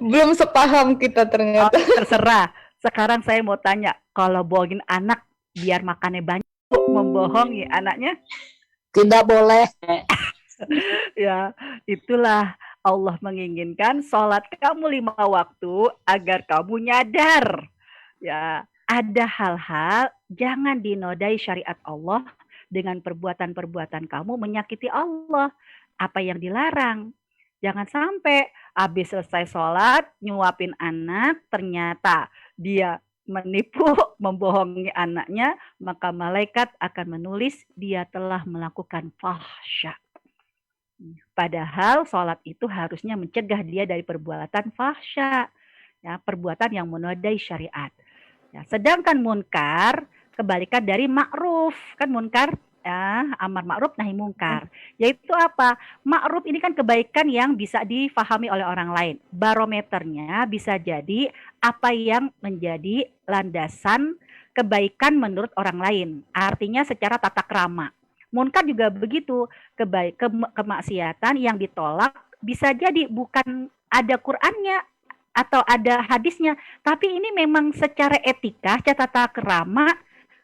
belum sepaham kita ternyata. Terserah. Sekarang saya mau tanya, kalau bohongin anak biar makannya banyak, membohongi anaknya? Tidak boleh. Ya, itulah Allah menginginkan sholat kamu 5 waktu agar kamu nyadar. Ya, ada hal-hal jangan dinodai syariat Allah dengan perbuatan-perbuatan kamu menyakiti Allah. Apa yang dilarang? Jangan sampai habis selesai sholat, nyuapin anak, ternyata dia menipu, membohongi anaknya, maka malaikat akan menulis dia telah melakukan fahsya. Padahal sholat itu harusnya mencegah dia dari perbuatan fahsya, ya, perbuatan yang menodai syariat. Ya, sedangkan munkar kebalikan dari ma'ruf, kan munkar ya, amar ma'ruf nahi mungkar. Yaitu apa? Ma'ruf ini kan kebaikan yang bisa difahami oleh orang lain. Barometernya bisa jadi apa yang menjadi landasan kebaikan menurut orang lain. Artinya secara tata krama. Munkar juga begitu, kemaksiatan yang ditolak bisa jadi bukan ada Qur'annya atau ada hadisnya, tapi ini memang secara etika, secara tata krama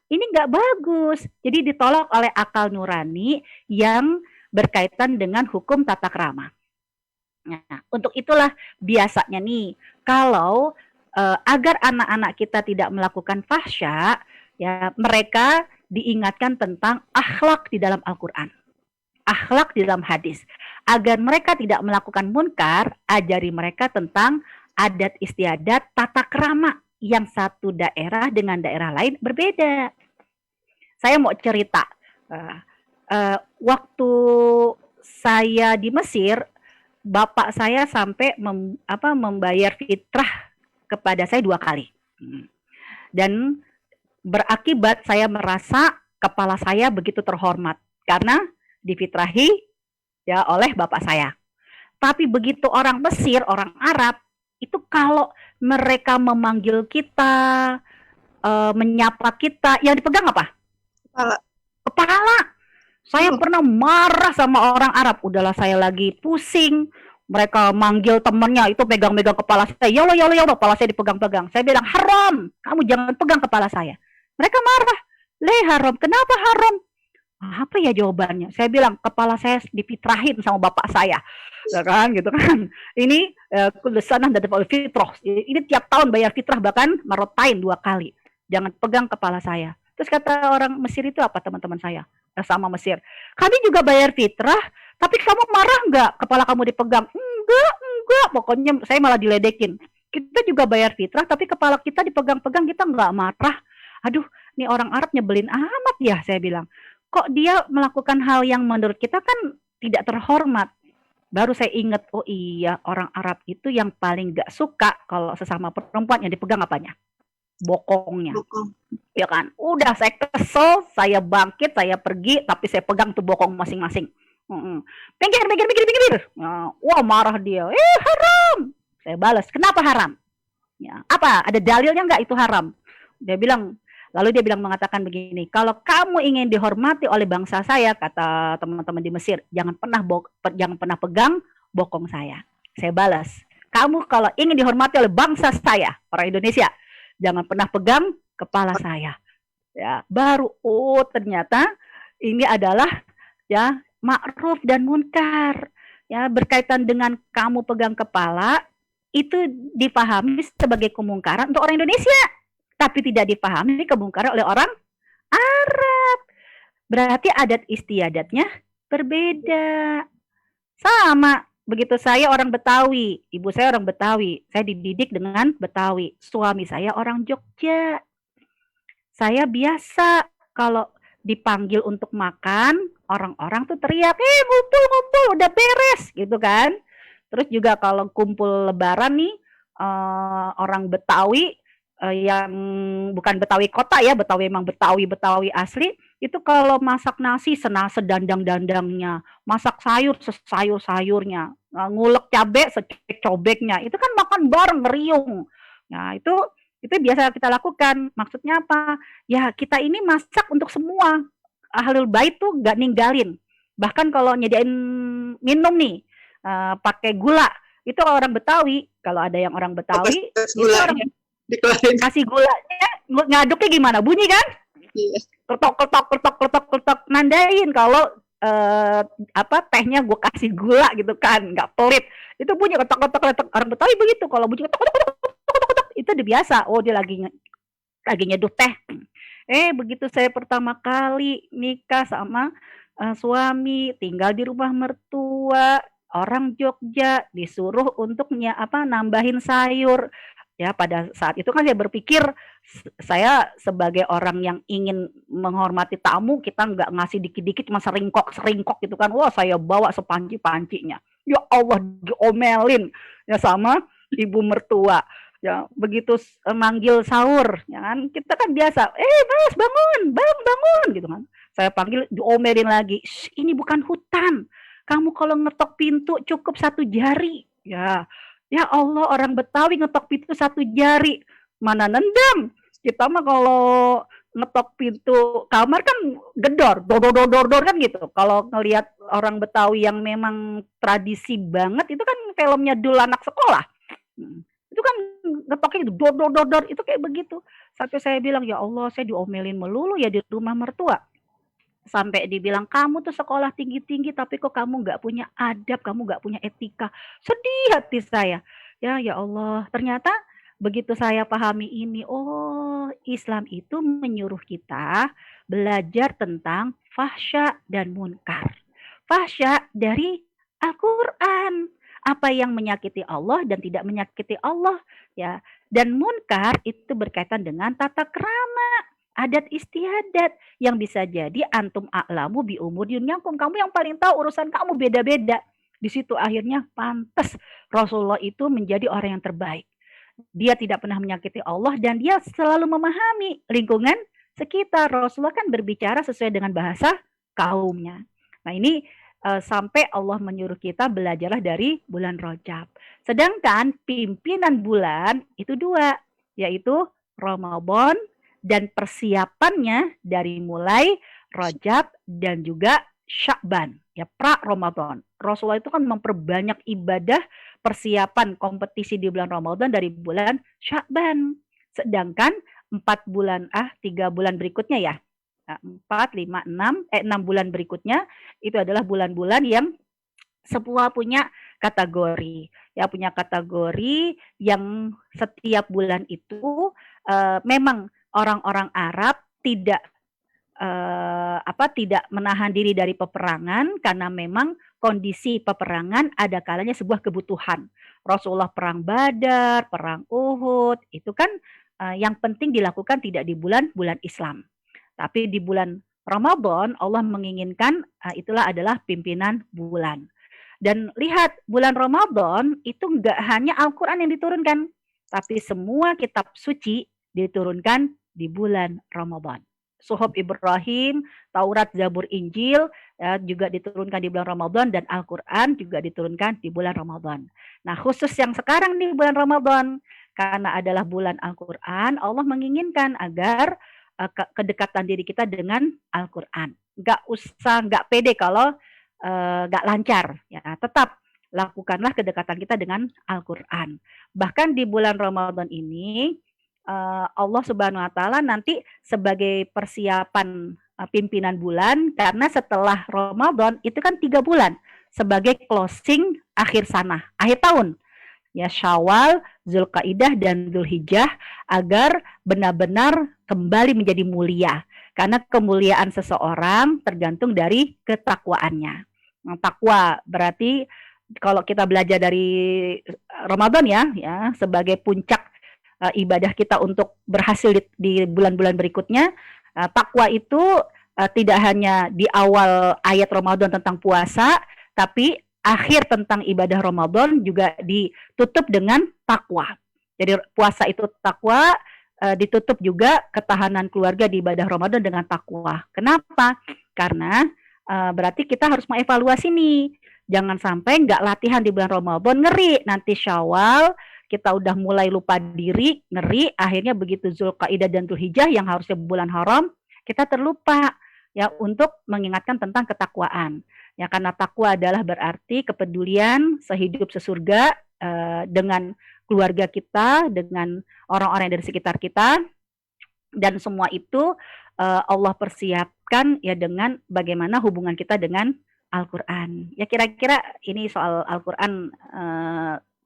ini nggak bagus. Jadi ditolak oleh akal nurani yang berkaitan dengan hukum tata krama. Nah, untuk itulah biasanya nih, kalau agar anak-anak kita tidak melakukan fahsya, ya mereka diingatkan tentang akhlak di dalam Al-Quran, akhlak di dalam hadis. Agar mereka tidak melakukan munkar, ajari mereka tentang adat istiadat, tata krama yang satu daerah dengan daerah lain berbeda. Saya mau cerita, waktu saya di Mesir, bapak saya sampai membayar fitrah kepada saya 2 kali. Dan berakibat saya merasa kepala saya begitu terhormat karena difitrahi ya oleh bapak saya. Tapi begitu orang Mesir, orang Arab, itu kalau mereka memanggil kita, menyapa kita, yang dipegang apa? Kepala. Saya pernah marah sama orang Arab. Udahlah saya lagi pusing. Mereka manggil temannya itu pegang-pegang kepala saya. Ya Allah, kepala saya dipegang-pegang. Saya bilang, haram. Kamu jangan pegang kepala saya. Mereka marah. Haram. Kenapa haram? Apa ya jawabannya? Saya bilang, kepala saya difitrahin sama bapak saya. Ya kan, gitu kan. Ini kullu sanah dadafa'ul fitrah. Ini tiap tahun bayar fitrah, bahkan marotain 2 kali. Jangan pegang kepala saya. Terus kata orang Mesir itu apa, teman-teman saya? Sama Mesir. Kami juga bayar fitrah, tapi kamu marah nggak kepala kamu dipegang? Enggak. Pokoknya saya malah diledekin. Kita juga bayar fitrah, tapi kepala kita dipegang-pegang, kita nggak marah. Aduh, nih orang Arab nyebelin amat ya, saya bilang. Kok dia melakukan hal yang menurut kita kan tidak terhormat. Baru saya ingat, oh iya, orang Arab itu yang paling nggak suka kalau sesama perempuan yang dipegang apanya? Bokongnya. Ya kan, udah saya kesel, saya bangkit, saya pergi, tapi saya pegang tuh bokong masing-masing. Pinggir. Wah, marah dia. Haram. Saya balas, kenapa haram? Ya, apa? Ada dalilnya nggak itu haram? Lalu dia mengatakan begini, kalau kamu ingin dihormati oleh bangsa saya, kata teman-teman di Mesir, jangan pernah pegang bokong saya. Saya balas, kamu kalau ingin dihormati oleh bangsa saya, orang Indonesia, jangan pernah pegang kepala saya. Ya, baru ternyata ini adalah ya ma'ruf dan munkar. Ya, berkaitan dengan kamu pegang kepala itu dipahami sebagai kemungkaran untuk orang Indonesia, tapi tidak dipahami kemungkaran oleh orang Arab. Berarti adat istiadatnya berbeda. Sama begitu saya orang Betawi, ibu saya orang Betawi, saya dididik dengan Betawi, suami saya orang Jogja. Saya biasa kalau dipanggil untuk makan, orang-orang tuh teriak, ngumpul, udah beres, gitu kan. Terus juga kalau kumpul lebaran nih, orang Betawi, yang bukan Betawi kota ya, Betawi emang Betawi asli, itu kalau masak nasi sedandang-dandangnya, masak sayur sesayur-sayurnya, ngulek cabe secobek-cobeknya, itu kan makan bareng meriung. Nah, itu biasa kita lakukan. Maksudnya apa? Ya kita ini masak untuk semua. Ahlul bait tuh gak ninggalin. Bahkan kalau nyediain minum nih, pakai gula, itu orang Betawi. Kalau ada yang orang Betawi, itu orang kasih gulanya, ngaduknya gimana? Bunyi kan? Ketok, nandain kalau tehnya gue kasih gula gitu kan, nggak pelit. Itu bunyi ketok-ketok, orang Betawi begitu. Kalau bunyi ketok-ketok itu udah biasa. Oh, dia lagi nyeduh teh. Begitu saya pertama kali nikah sama suami, tinggal di rumah mertua, orang Jogja, disuruh untuk nambahin sayur. Ya, pada saat itu kan saya berpikir saya sebagai orang yang ingin menghormati tamu, kita nggak ngasih dikit-dikit, cuma seringkok gitu kan. Wah, saya bawa sepanci-pancinya. Ya Allah, diomelin ya sama ibu mertua. Ya, begitu manggil sahur, ya kan, kita kan biasa, Mas bangun, bangun, gitu kan. Saya panggil, diomelin lagi, ini bukan hutan, kamu kalau ngetok pintu cukup 1 jari. Ya Allah, orang Betawi ngetok pintu 1 jari, mana nendang. Kita mah kalau ngetok pintu kamar kan gedor, dor kan gitu. Kalau ngelihat orang Betawi yang memang tradisi banget, itu kan filmnya Dul Anak Sekolah. Itu kan ngetoknya gitu, dor, itu kayak begitu. Sampai saya bilang, ya Allah, saya diomelin melulu ya di rumah mertua. Sampai dibilang, kamu tuh sekolah tinggi-tinggi, tapi kok kamu nggak punya adab, kamu nggak punya etika. Sedih hati saya. Ya Allah, ternyata begitu saya pahami ini, oh Islam itu menyuruh kita belajar tentang fahsya dan munkar. Fahsya dari Al-Quran, apa yang menyakiti Allah dan tidak menyakiti Allah, ya. Dan munkar itu berkaitan dengan tata krama, adat istiadat, yang bisa jadi antum a'lamu bi umur dunyakum, kamu yang paling tahu urusan kamu beda-beda. Di situ akhirnya pantas Rasulullah itu menjadi orang yang terbaik. Dia tidak pernah menyakiti Allah dan dia selalu memahami lingkungan sekitar. Rasulullah kan berbicara sesuai dengan bahasa kaumnya. Nah, ini sampai Allah menyuruh kita belajarlah dari bulan Rajab. Sedangkan pimpinan bulan itu 2, yaitu Ramadan dan persiapannya dari mulai Rajab dan juga Sya'ban, ya, pra-Ramadan. Rasulullah itu kan memperbanyak ibadah persiapan kompetisi di bulan Ramadan dari bulan Sya'ban. Sedangkan 3 bulan berikutnya ya, 4, 5, 6 bulan berikutnya itu adalah bulan-bulan yang semua punya kategori. Ya, punya kategori yang setiap bulan itu memang orang-orang Arab tidak tidak menahan diri dari peperangan karena memang kondisi peperangan ada kalanya sebuah kebutuhan. Rasulullah perang Badar, perang Uhud, itu kan yang penting dilakukan tidak di bulan-bulan Islam. Tapi di bulan Ramadan Allah menginginkan itulah adalah pimpinan bulan. Dan lihat, bulan Ramadan itu enggak hanya Al-Quran yang diturunkan, tapi semua kitab suci diturunkan di bulan Ramadan. Suhuf Ibrahim, Taurat, Zabur, Injil ya, juga diturunkan di bulan Ramadan, dan Al-Quran juga diturunkan di bulan Ramadan. Nah, khusus yang sekarang di bulan Ramadan, karena adalah bulan Al-Quran, Allah menginginkan agar kedekatan diri kita dengan Al-Quran. Nggak pede kalau nggak lancar. Ya, tetap lakukanlah kedekatan kita dengan Al-Quran. Bahkan di bulan Ramadan ini, Allah Subhanahu Wa Taala nanti sebagai persiapan pimpinan bulan, karena setelah Ramadan itu kan 3 bulan sebagai closing akhir tahun. Ya, Syawal, Zulkaidah, dan Dzulhijjah, agar benar-benar kembali menjadi mulia. Karena kemuliaan seseorang tergantung dari ketakwaannya. Nah, takwa berarti kalau kita belajar dari Ramadan ya sebagai puncak ibadah kita untuk berhasil di bulan-bulan berikutnya, takwa itu tidak hanya di awal ayat Ramadan tentang puasa, tapi akhir tentang ibadah Ramadan juga ditutup dengan takwa. Jadi puasa itu takwa, ditutup juga ketahanan keluarga di ibadah Ramadan dengan takwa. Kenapa? Karena berarti kita harus mengevaluasi nih. Jangan sampai nggak latihan di bulan Ramadan, ngeri nanti Syawal kita udah mulai lupa diri, ngeri, akhirnya begitu Zulkaidah dan Dzulhijjah yang harusnya bulan haram, kita terlupa ya untuk mengingatkan tentang ketakwaan. Ya, karena takwa adalah berarti kepedulian sehidup sesurga dengan keluarga kita, dengan orang-orang dari sekitar kita, dan semua itu Allah persiapkan dikaitkan ya dengan bagaimana hubungan kita dengan Al-Quran. Ya kira-kira ini soal Al-Quran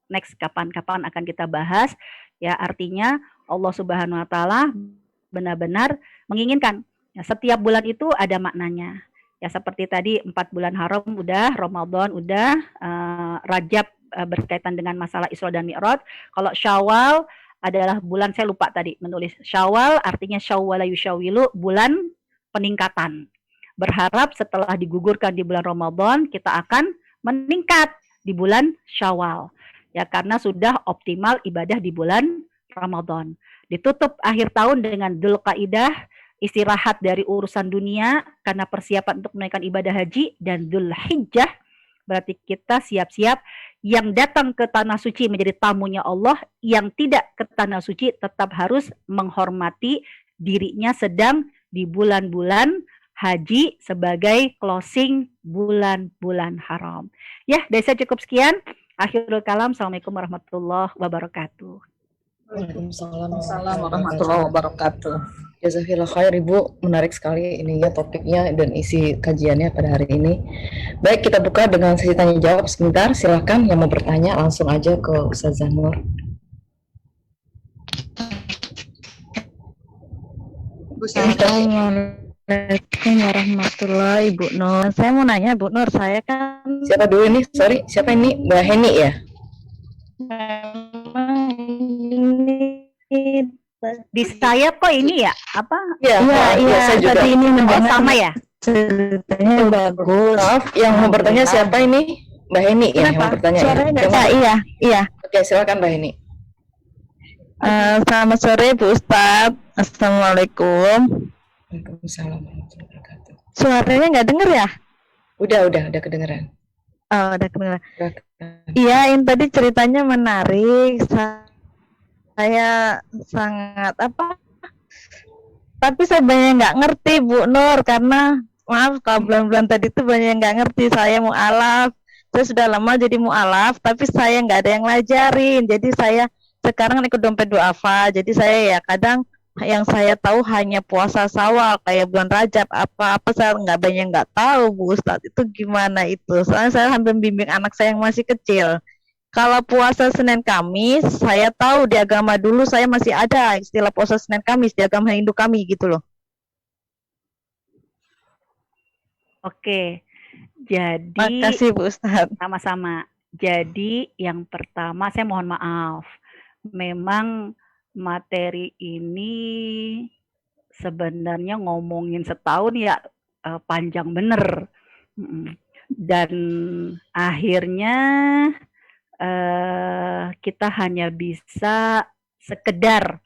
next kapan-kapan akan kita bahas. Ya artinya Allah Subhanahu Wa Taala benar-benar menginginkan ya, setiap bulan itu ada maknanya. Ya seperti tadi 4 bulan haram udah, Ramadan udah, Rajab berkaitan dengan masalah Isra dan Mi'raj. Kalau Syawal adalah bulan, saya lupa tadi menulis Syawal, artinya Syawwala yusyawilu, bulan peningkatan. Berharap setelah digugurkan di bulan Ramadan, kita akan meningkat di bulan Syawal. Ya karena sudah optimal ibadah di bulan Ramadan. Ditutup akhir tahun dengan Dzulqa'dah, istirahat dari urusan dunia karena persiapan untuk menunaikan ibadah haji, dan Dzulhijjah berarti kita siap-siap yang datang ke tanah suci menjadi tamunya Allah, yang tidak ke tanah suci tetap harus menghormati dirinya sedang di bulan-bulan haji sebagai closing bulan-bulan haram. Ya, dari saya cukup sekian. Akhirul kalam. Assalamualaikum warahmatullahi wabarakatuh. Waalaikumsalam warahmatullahi wabarakatuh. Jazakallah khair Ibu, menarik sekali ininya topiknya dan isi kajiannya pada hari ini. Baik, kita buka dengan sesi tanya jawab sebentar. Silakan yang mau bertanya langsung aja ke Ustazah Nur. Assalamualaikum warahmatullahi Ibu Nur. Saya mau nanya Bu Nur, saya kan Siapa dulu ini? Sorry, siapa ini? Mbak Heni ya? ini Di saya kok ini ya? Apa? Iya, saya juga. tadi ini mendengar sama ya? ceritanya bagus. Maaf, yang mau bertanya siapa ini? Mbak Heni ya yang mau bertanya. Suaranya nggak Coba. iya. Oke, silakan Mbak Heni. Selamat sore Bu Ustadz. Assalamualaikum. Waalaikumsalam warahmatullahi wabarakatuh. Suaranya nggak denger ya? Udah kedengeran. Oh, udah kedengeran. Iya, ini tadi ceritanya menarik. Saya sangat tapi saya banyak nggak ngerti Bu Nur, karena maaf kalau bulan-bulan tadi itu banyak yang nggak ngerti. Saya mu'alaf, saya sudah lama jadi mu'alaf, tapi saya nggak ada yang ngajarin. Jadi saya sekarang ikut dompet duafa. Jadi saya ya kadang yang saya tahu hanya puasa Syawal, kayak bulan Rajab apa saya banyak nggak tahu Bu Ustadz. Itu gimana itu? Soalnya saya hampir bimbing anak saya yang masih kecil. Kalau puasa Senin Kamis, saya tahu di agama dulu saya masih ada istilah puasa Senin Kamis di agama Hindu kami gitu loh. Oke. Jadi Makasih Bu Ustadz. sama-sama. Jadi yang pertama saya mohon maaf. Memang materi ini sebenarnya ngomongin setahun ya panjang bener. Dan akhirnya kita hanya bisa sekedar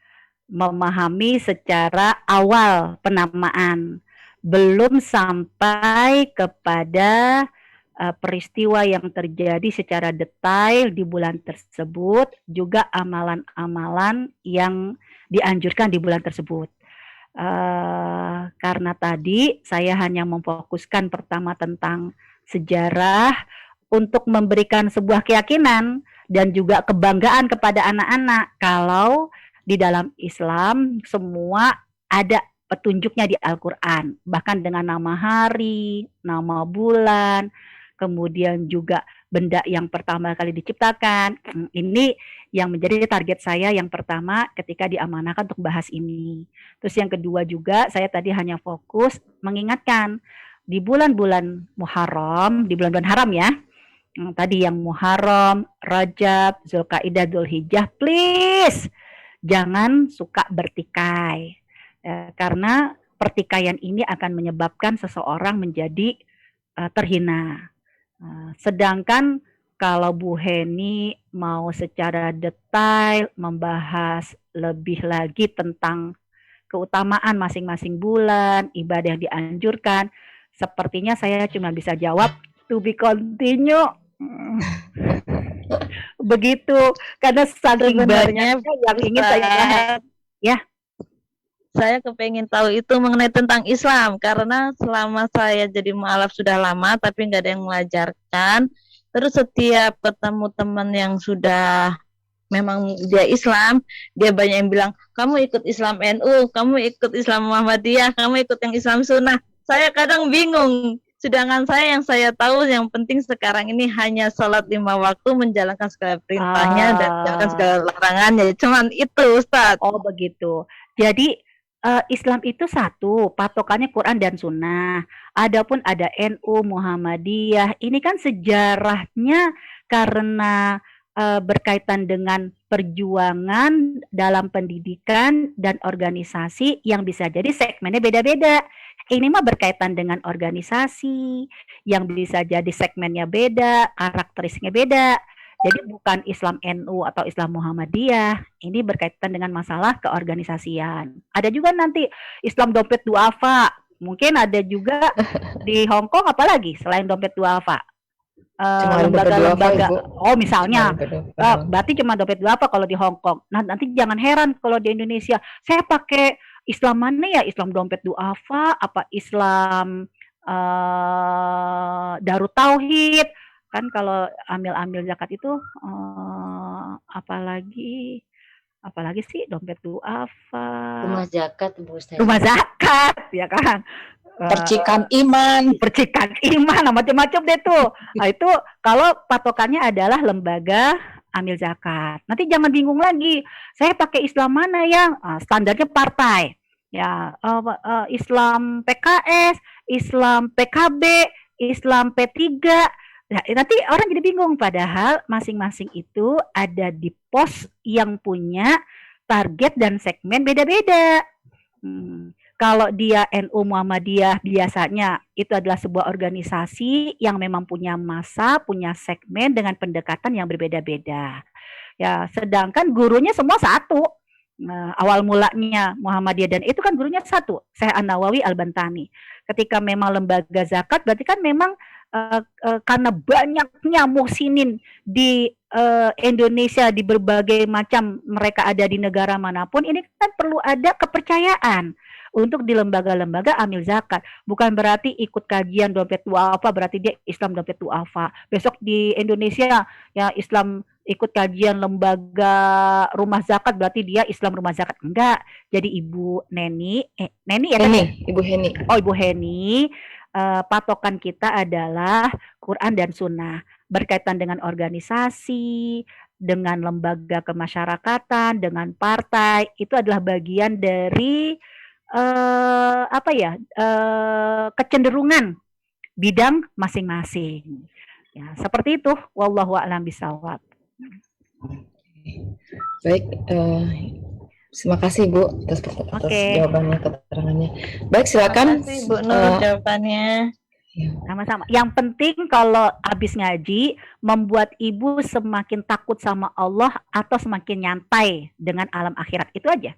memahami secara awal penamaan, belum sampai kepada peristiwa yang terjadi secara detail di bulan tersebut, juga amalan-amalan yang dianjurkan di bulan tersebut. Karena tadi saya hanya memfokuskan pertama tentang sejarah untuk memberikan sebuah keyakinan dan juga kebanggaan kepada anak-anak kalau di dalam Islam semua ada petunjuknya di Al-Quran, bahkan dengan nama hari, nama bulan, kemudian juga benda yang pertama kali diciptakan. Ini yang menjadi target saya yang pertama ketika diamanahkan untuk bahas ini. Terus yang kedua juga saya tadi hanya fokus mengingatkan di bulan-bulan Muharram, di bulan-bulan haram ya, tadi yang Muharram, Rajab, Dzulqa'dah, Dzulhijjah, please jangan suka bertikai. Karena pertikaian ini akan menyebabkan seseorang menjadi terhina. Sedangkan kalau Bu Heni mau secara detail membahas lebih lagi tentang keutamaan masing-masing bulan, ibadah yang dianjurkan, sepertinya saya cuma bisa jawab to be continue. Begitu, karena saking banyaknya yang ingin saya bahas. Ya. Saya kepengen tahu itu mengenai tentang Islam, karena selama saya jadi mu'alaf sudah lama tapi nggak ada yang mengajarkan. Terus setiap ketemu teman yang sudah memang dia Islam, dia banyak yang bilang, kamu ikut Islam NU, kamu ikut Islam Muhammadiyah, kamu ikut yang Islam Sunnah. saya kadang bingung. Sedangkan yang saya tahu yang penting sekarang ini hanya sholat 5 waktu, menjalankan segala perintahnya dan menjalankan segala larangannya. Cuman itu, Ustadz. Oh begitu. Jadi Islam itu satu, patokannya Quran dan Sunnah. Adapun ada NU, Muhammadiyah, ini kan sejarahnya karena berkaitan dengan perjuangan dalam pendidikan dan organisasi yang bisa jadi segmennya beda-beda. Ini mah berkaitan dengan organisasi yang bisa jadi segmennya beda, karakteristiknya beda. Jadi bukan Islam NU atau Islam Muhammadiyah, ini berkaitan dengan masalah keorganisasian. Ada juga nanti Islam dompet duafa, mungkin ada juga di Hong Kong, apalagi selain dompet duafa. Lembaga-lembaga, oh misalnya, berarti cuma dompet duafa kalau di Hong Kong. Nah nanti jangan heran kalau di Indonesia, saya pakai Islam mana ya? Islam dompet duafa, apa Islam Darut Tauhid? Kan kalau amil-amil zakat itu apalagi sih dompet duafa, Rumah zakat, Bu Ustazah. rumah zakat, ya kan? Percikan iman. Percikan iman, macam-macam deh tuh. Nah, itu kalau patokannya adalah lembaga amil zakat. Nanti jangan bingung lagi. Saya pakai Islam mana yang standarnya partai. Ya, Islam PKS, Islam PKB, Islam P3. Nah, nanti orang jadi bingung. Padahal masing-masing itu ada di pos yang punya target dan segmen beda-beda. Kalau dia NU Muhammadiyah biasanya itu adalah sebuah organisasi yang memang punya massa, punya segmen dengan pendekatan yang berbeda-beda. Ya, sedangkan gurunya semua satu. Awal mulanya Muhammadiyah dan itu kan gurunya satu, Syekh An-Nawawi Al-Bantani. Ketika memang lembaga zakat berarti kan memang karena banyaknya muhsinin di Indonesia, di berbagai macam mereka ada di negara manapun, ini kan perlu ada kepercayaan untuk di lembaga-lembaga amil zakat. Bukan berarti ikut kajian dompet duafa berarti dia Islam dompet duafa. Besok di Indonesia ya Islam ikut kajian lembaga rumah zakat berarti dia Islam rumah zakat. Enggak. Jadi Ibu Neni ya kan? Ibu Heni. Oh, Ibu Heni, patokan kita adalah Quran dan Sunnah. Berkaitan dengan organisasi, dengan lembaga kemasyarakatan, dengan partai, itu adalah bagian dari kecenderungan bidang masing-masing. Ya, seperti itu. Wallahu a'lam bishawab. Baik, terima kasih Bu atas jawabannya, keterangannya. Baik, silakan. Terima kasih Bu Nur jawabannya. Sama-sama. Yang penting kalau habis ngaji membuat ibu semakin takut sama Allah atau semakin nyantai dengan alam akhirat, itu aja.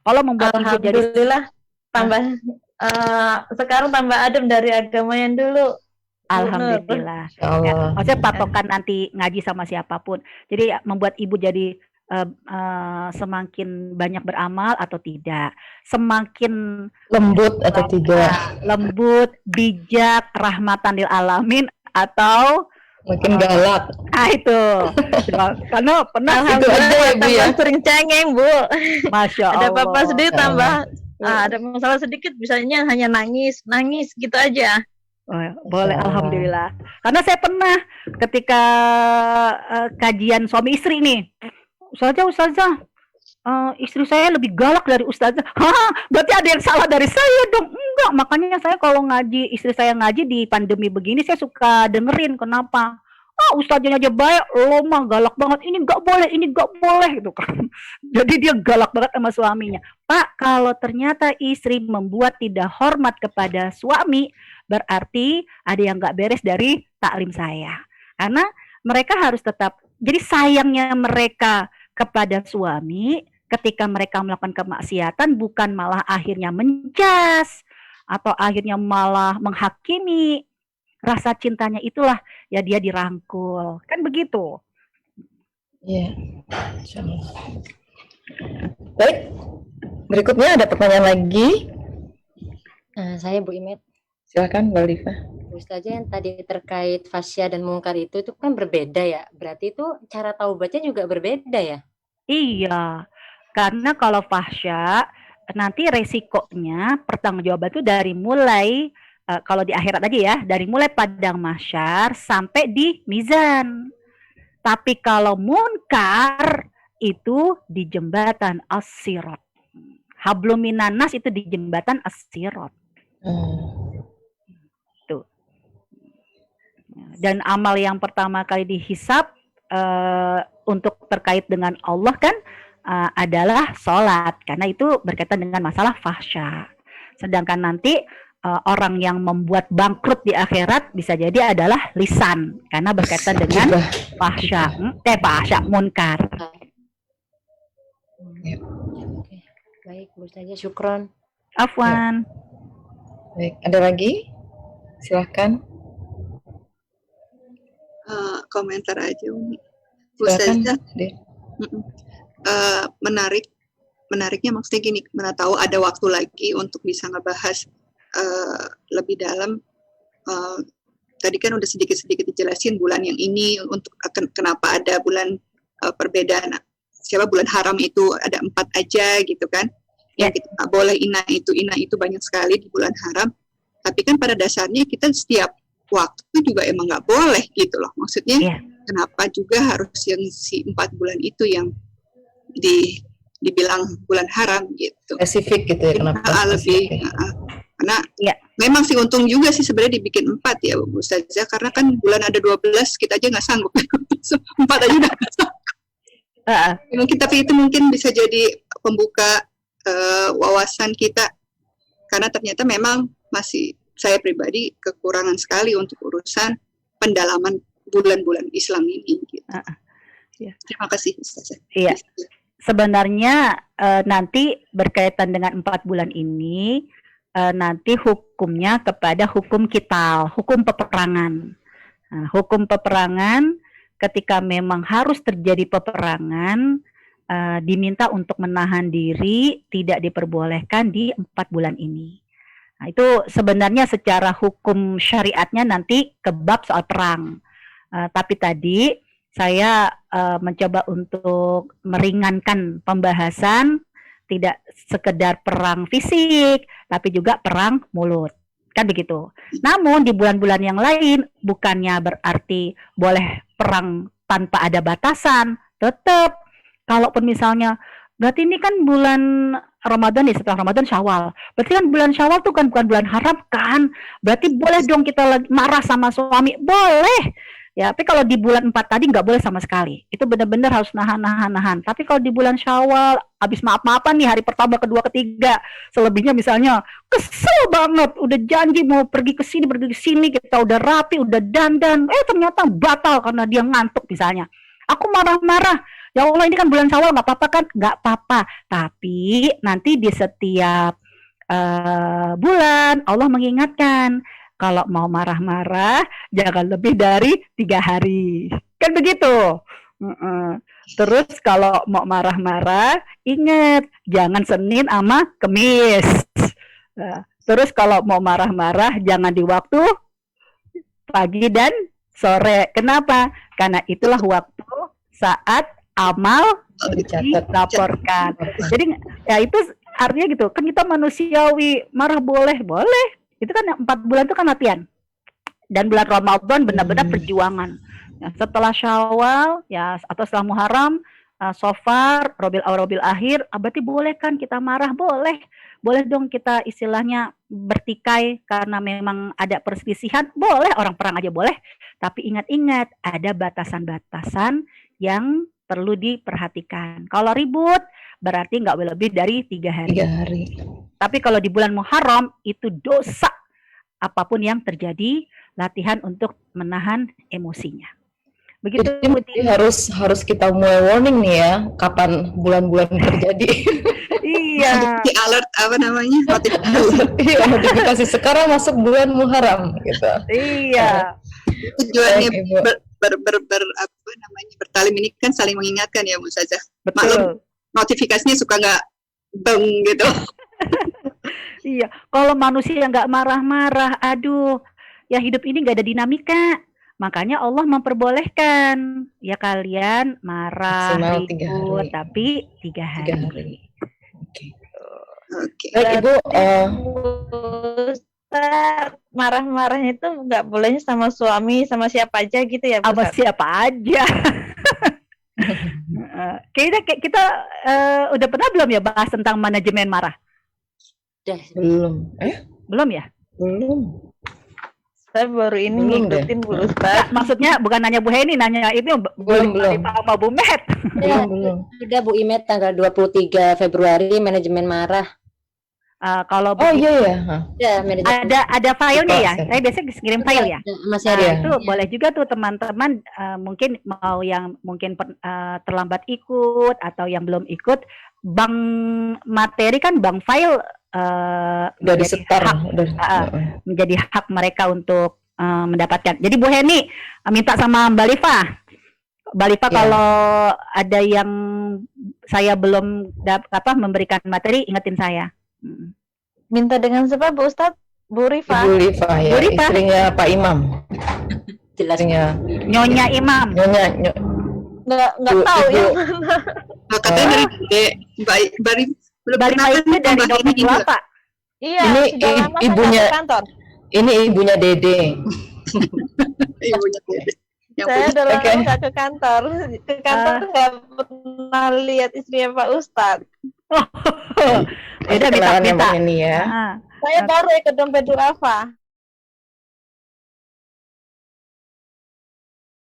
Kalau membuat ibu jadi Alhamdulillah tambah sekarang tambah adem dari agama yang dulu. Alhamdulillah. Ya, maksudnya patokan nanti ngaji sama siapapun. Jadi membuat ibu jadi semakin banyak beramal atau tidak, semakin lembut atau tidak, lembut, bijak, rahmatan lil alamin atau makin galak. Itu karena pernah itu aja ya Bu ya. Sering cengeng Bu. Masya Allah. Ada apa-apa sedikit tambah ada masalah sedikit bisanya hanya nangis gitu aja. Boleh, alhamdulillah. Karena saya pernah ketika kajian suami istri nih, Ustazah, istri saya lebih galak dari Ustazah. Berarti ada yang salah dari saya dong. Enggak, makanya saya kalau ngaji, istri saya ngaji di pandemi begini, saya suka dengerin. Kenapa? Ustazahnya aja baik, lo mah galak banget. Ini nggak boleh gitu kan. Jadi dia galak banget sama suaminya. Pak, kalau ternyata istri membuat tidak hormat kepada suami, berarti ada yang nggak beres dari taklim saya. Karena mereka harus tetap, jadi sayangnya mereka kepada suami ketika mereka melakukan kemaksiatan bukan malah akhirnya mencas atau akhirnya malah menghakimi. Rasa cintanya itulah ya dia dirangkul. Kan begitu. Iya. Baik. Berikutnya ada pertanyaan lagi. Saya Bu Imet. Silakan Mbak Liva. Bu Ustazah, yang tadi terkait fasya dan mungkar itu kan berbeda ya. Berarti itu cara taubatnya juga berbeda ya? Iya. Karena kalau fahsya nanti resikonya pertanggungjawaban itu dari mulai kalau di akhirat lagi ya, dari mulai padang mahsyar sampai di mizan. Tapi kalau munkar itu di jembatan as-sirat. Hablum minan nas itu di jembatan as-sirat. Tuh. Dan amal yang pertama kali dihisab untuk terkait dengan Allah kan adalah sholat, karena itu berkaitan dengan masalah fahsya. Sedangkan nanti orang yang membuat bangkrut di akhirat bisa jadi adalah lisan, karena berkaitan dengan fahsya, munkar. Oke. Baik, Bu Ustazah, syukron. Afwan. Baik, ada lagi? Silahkan. Komentar aja Umi. Silakan, Ustazah, Dek. menariknya maksudnya gini, mana tahu ada waktu lagi untuk bisa ngebahas lebih dalam. Tadi kan udah sedikit-sedikit dijelasin bulan yang ini untuk kenapa ada bulan perbedaan. Siapa bulan haram itu ada 4 aja gitu kan? Yang kita nggak boleh ina itu banyak sekali di bulan haram. Tapi kan pada dasarnya kita setiap waktu juga emang nggak boleh gitu loh. Maksudnya kenapa juga harus yang si 4 bulan itu yang dibilang bulan haram gitu. Spesifik gitu ya, kenapa lebih karena memang sih untung juga sih sebenarnya dibikin 4 ya Bu Ustazah, karena kan bulan ada 12 kita aja nggak sanggup 4 aja udah nggak sanggup. Mungkin tapi itu mungkin bisa jadi pembuka wawasan kita, karena ternyata memang masih saya pribadi kekurangan sekali untuk urusan pendalaman bulan-bulan Islam ini gitu. Terima kasih Ustazah. Iya. Sebenarnya nanti berkaitan dengan 4 bulan ini nanti hukumnya kepada hukum qital, hukum peperangan. Nah, hukum peperangan ketika memang harus terjadi peperangan diminta untuk menahan diri, tidak diperbolehkan di 4 bulan ini. Nah, itu sebenarnya secara hukum syariatnya nanti ke bab soal perang. Tapi tadi saya mencoba untuk meringankan pembahasan, tidak sekedar perang fisik, tapi juga perang mulut. Kan begitu. Namun di bulan-bulan yang lain, bukannya berarti boleh perang tanpa ada batasan. Tetap, kalaupun misalnya, berarti ini kan bulan Ramadan nih, setelah Ramadan Syawal. Berarti kan bulan Syawal tuh kan bukan bulan haram kan? Berarti boleh dong kita lagi marah sama suami? Boleh. Ya, tapi kalau di bulan 4 tadi nggak boleh sama sekali. Itu benar-benar harus nahan. Tapi kalau di bulan Syawal, habis maaf-maafan nih hari pertama, kedua, ketiga, selebihnya misalnya kesel banget, udah janji mau pergi ke sini, kita udah rapi, udah dandan, ternyata batal karena dia ngantuk misalnya. Aku marah-marah. Ya Allah, ini kan bulan Syawal, nggak apa-apa kan? Nggak apa-apa. Tapi nanti di setiap bulan Allah mengingatkan, kalau mau marah-marah jangan lebih dari 3 hari. Kan begitu. Terus kalau mau marah-marah, ingat jangan Senin sama Kemis. Terus kalau mau marah-marah jangan di waktu pagi dan sore. Kenapa? Karena itulah waktu saat amal dilaporkan. Jadi ya itu artinya gitu. Kan kita manusiawi, marah boleh. Itu kan 4 bulan itu kan latihan. Dan bulan Ramadan benar-benar perjuangan. Ya, setelah Syawal ya atau setelah Muharram, Safar, Rabiul Akhir, berarti boleh kan kita marah? Boleh. Boleh dong kita istilahnya bertikai karena memang ada perselisihan, boleh, orang perang aja boleh. Tapi ingat-ingat ada batasan-batasan yang perlu diperhatikan. Kalau ribut berarti nggak lebih dari 3 hari. 3 hari. Tapi kalau di bulan Muharram itu dosa apapun yang terjadi, latihan untuk menahan emosinya. Begitu. Jadi harus kita mulai warning nih ya, kapan bulan-bulan terjadi. Iya. Di alert apa namanya? Notifikasi sekarang masuk bulan Muharram gitu. Iya. Tujuannya bertalim ini kan saling mengingatkan ya Bu Ustazah. Maklum notifikasinya suka nggak beng gitu. Iya, kalau manusia nggak marah-marah, aduh, ya hidup ini nggak ada dinamika. Makanya Allah memperbolehkan ya kalian marah, ribut, tapi 3 hari. Oke. Baik Ibu, marah-marahnya itu nggak bolehnya sama suami, sama siapa aja gitu ya, Bu Sama Ustadz? siapa aja. Kita udah pernah belum ya bahas tentang manajemen marah? Udah. Belum. Belum ya? Belum. Saya baru ini Belum deh. ngikutin Bu Ustadz. Maksudnya bukan nanya Bu Heni, nanya itu Belum. sama Bu Met. Belum. Ada Bu Imet tanggal 23 Februari manajemen marah. Kalau Oh iya ya. Ya, manajemen. ada filenya ya. Lupa, Saya biasanya ngirim file ya. Masih Nah, ada. itu boleh juga tuh teman-teman mungkin mau yang mungkin terlambat ikut atau yang belum ikut, bank materi kan bank file Udah menjadi disetar. hak, Udah. menjadi hak mereka untuk mendapatkan. Jadi Bu Heni minta sama Mbak Liva. Mbak Liva Ya. kalau ada yang saya belum memberikan materi, ingetin saya. Minta dengan siapa Bu Ustadz? Bu Rifa. Ibu Liva ya, Bu Liva. istrinya Pak Imam. Jelas. Istrinya Nyonya Imam. Nyonya Nggak Bu- tahu Ibu- ya. Katanya dari Bude, Mbak belum Mbak pernah Liva itu dari Mbak dompet ini juga. Pak. Iya, Ini sudah lama saya ibunya- nggak ke kantor. ini ibunya Dede. Ibunya Bude. Yang Saya punya. udah lama Oke. nggak ke kantor. Ke kantor nggak pernah lihat istrinya Pak Ustadz. Beda Kenalan yang minta. Mbak Heni ya. Ah, Saya baru ikut dompet duafa.